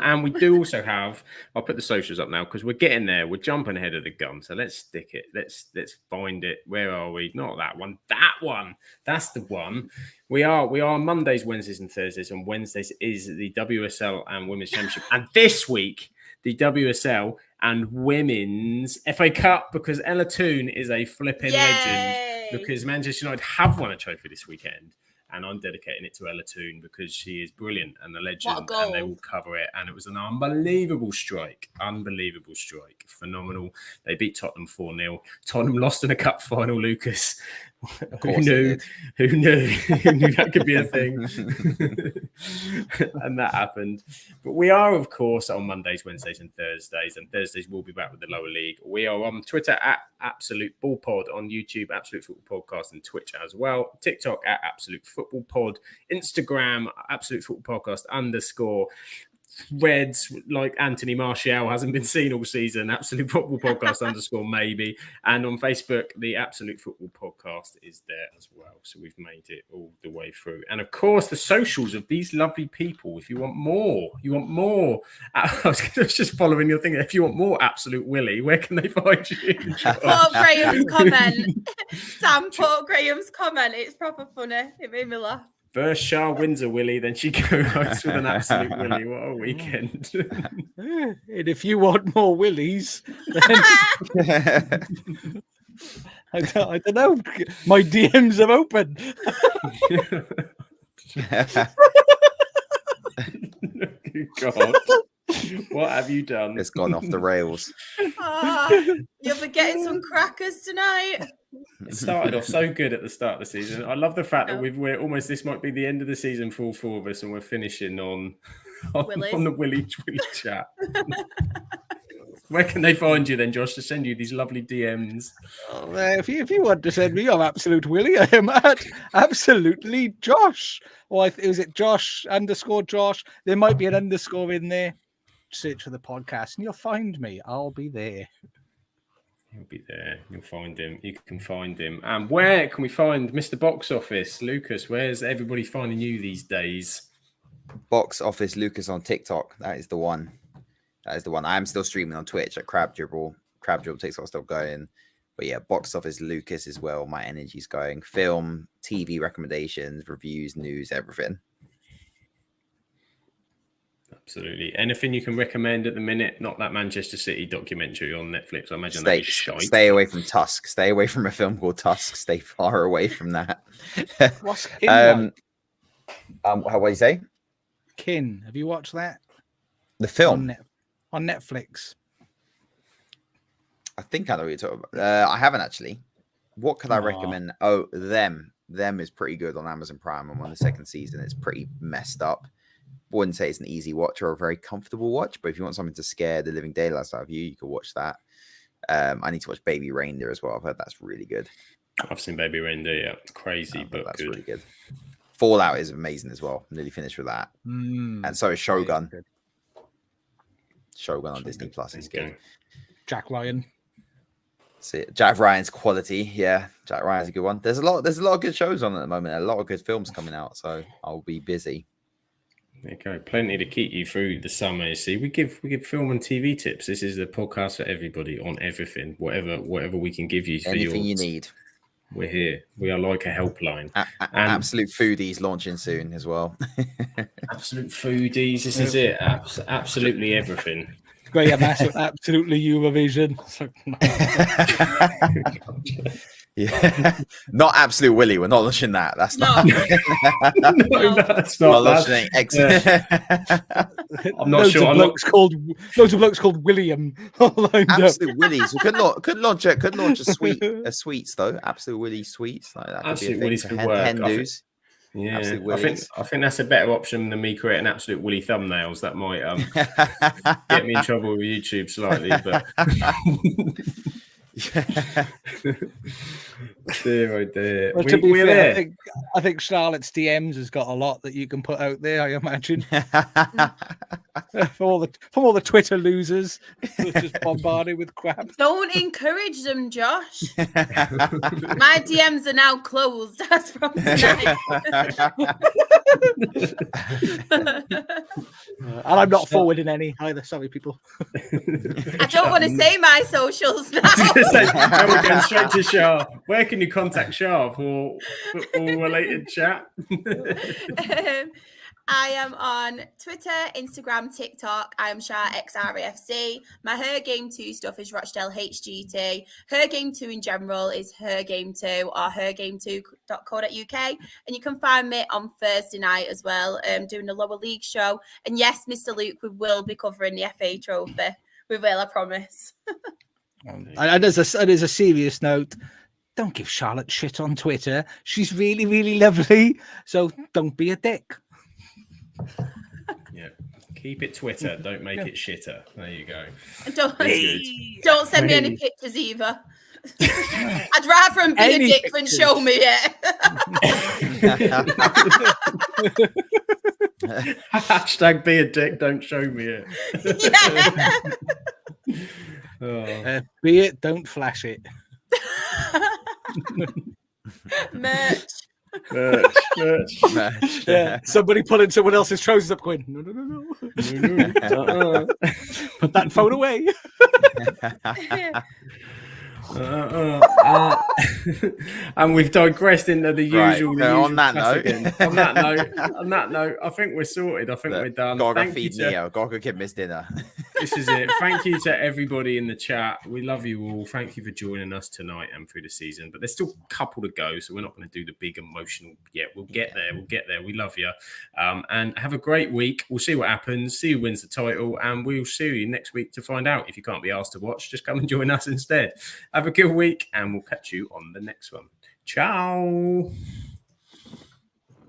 And we do also have, I'll put the socials up now because we're getting there. We're jumping ahead of the gun. So let's stick it. Let's find it. Where are we? Not that one. That one. That's the one. We are Mondays, Wednesdays, and Thursdays. And Wednesdays is the WSL and Women's Championship. And this week, the WSL and Women's FA Cup, because Ella Toon is a flipping legend. Because Manchester United have won a trophy this weekend. And I'm dedicating it to Ella Toon because she is brilliant and a legend. What a goal. And they will cover it. And it was an unbelievable strike. Phenomenal. They beat Tottenham 4-0. Tottenham lost in a cup final, Lucas. Who knew that could be a thing? And that happened. But we are, of course, on Mondays, Wednesdays, and Thursdays. And Thursdays we'll be back with the lower league. We are on Twitter at Absolute Ball Pod, on YouTube, Absolute Football Podcast, and Twitch as well. TikTok at Absolute Football Pod, Instagram, Absolute Football Podcast _ Threads, like Anthony Martial hasn't been seen all season, Absolute Football Podcast _ maybe. And on Facebook, the Absolute Football Podcast is there as well. So we've made it all the way through. And of course, the socials of these lovely people. If you want more. I was just following your thing. If you want more Absolute Willie, where can they find you? Put Graham's comment. Sam put Graham's comment. It's proper funny. It made me laugh. First Shah wins a Willie, then she goes with an Absolute Willie. What a weekend. And if you want more Willies, then I don't know. My DMs are open. God. What have you done? It's gone off the rails. You'll be getting some crackers tonight. It started off so good at the start of the season. I love the fact that we're almost, this might be the end of the season for all four of us, and we're finishing on the Willie chat. Where can they find you then, Josh, to send you these lovely DMs? If you want to send me, I'm Absolute Willie. I am at Absolutely Josh. Or is it Josh _ Josh? There might be an underscore in there. Search for the podcast and you'll find me. I'll be there. He'll be there. You'll find him. You can find him. And where can we find Mr. Box Office? Lucas, where's everybody finding you these days? Box Office Lucas on TikTok. That is the one. I am still streaming on Twitch at Crab Dribble. Crab Dribble TikTok still going. But yeah, Box Office Lucas as well. My energy's going. Film, TV recommendations, reviews, news, everything. Absolutely. Anything you can recommend at the minute? Not that Manchester City documentary on Netflix. I imagine that is shite. Stay away from Tusk. Stay away from a film called Tusk. Stay far away from that. What's Kin like? What do you say? Kin. Have you watched that? The film? On Netflix. I think I know what you're talking about. I haven't actually. What could I recommend? Oh, Them. Them is pretty good on Amazon Prime. I'm on the second season. It's pretty messed up. Wouldn't say it's an easy watch or a very comfortable watch, but if you want something to scare the living daylights out of you, you could watch that. I need to watch Baby Reindeer as well. I've heard that's really good. I've seen Baby Reindeer. Yeah, crazy, but that's good. really good. Fallout is amazing as well. Nearly finished with that. And so is Shogun. Good. Shogun on Disney Plus is good. Jack Ryan. See, Jack Ryan's quality. Yeah, Jack Ryan's a good one. There's a lot of good shows on at the moment. A lot of good films coming out. So I'll be busy. There you go. Plenty to keep you through the summer. You see, we give film and TV tips. This is a podcast for everybody on everything, whatever we can give you. Anything you need. We're here. We are like a helpline. Absolute Foodies launching soon as well. Absolute Foodies. This is it. Absolutely everything. Graham, absolutely Eurovision. Yeah, not Absolute Willy. We're not launching that. That's not. No, that's not. Launching I'm not sure. Loads of blokes called William. Absolute Willies. We could launch a sweets though. Absolute Willy sweets. Like that. Absolute Willies could work. Hen-dos. Yeah, I think that's a better option than me creating Absolute Willy thumbnails. That might get me in trouble with YouTube slightly, but. Dear, oh dear. Well, to be fair, I think Charlotte's DMs has got a lot that you can put out there, I imagine. from all the Twitter losers who are just bombarded with crap. Don't encourage them, Josh. My DMs are now closed as from tonight. And I'm not forwarding any either. Sorry, people. I don't want to say my socials now. We're going straight to Shah. Where can you contact Shah for football related chat? I am on Twitter, Instagram, TikTok. I am Shah XRAFC. My Her Game 2 stuff is Rochdale HGT. Her Game 2 in general is Her Game 2 or hergame2.co.uk. And you can find me on Thursday night as well, doing a lower league show. And yes, Mr. Luke, we will be covering the FA Trophy. We will, I promise. And as a serious note, don't give Charlotte shit on Twitter. She's really, really lovely. So don't be a dick. Yeah, keep it Twitter. Don't make it shitter. There you go. Don't send me any pictures either. I'd rather him be a dick than show me it. Hashtag be a dick. Don't show me it. Yeah. Be it. Don't flash it. Merch. Yeah. Somebody pulling someone else's trousers up going, no. Put that phone away. And we've digressed into the usual. On that note, I think we're sorted. I think we're done. Gotta feed Neo. Gotta give him his dinner. This is it. Thank you to everybody in the chat. We love you all. Thank you for joining us tonight and through the season. But there's still a couple to go, so we're not going to do the big emotional yet. We'll get there. We love you. And have a great week. We'll see what happens. See who wins the title, and we'll see you next week to find out. If you can't be asked to watch, just come and join us instead. Have a good week, and we'll catch you on the next one. Ciao.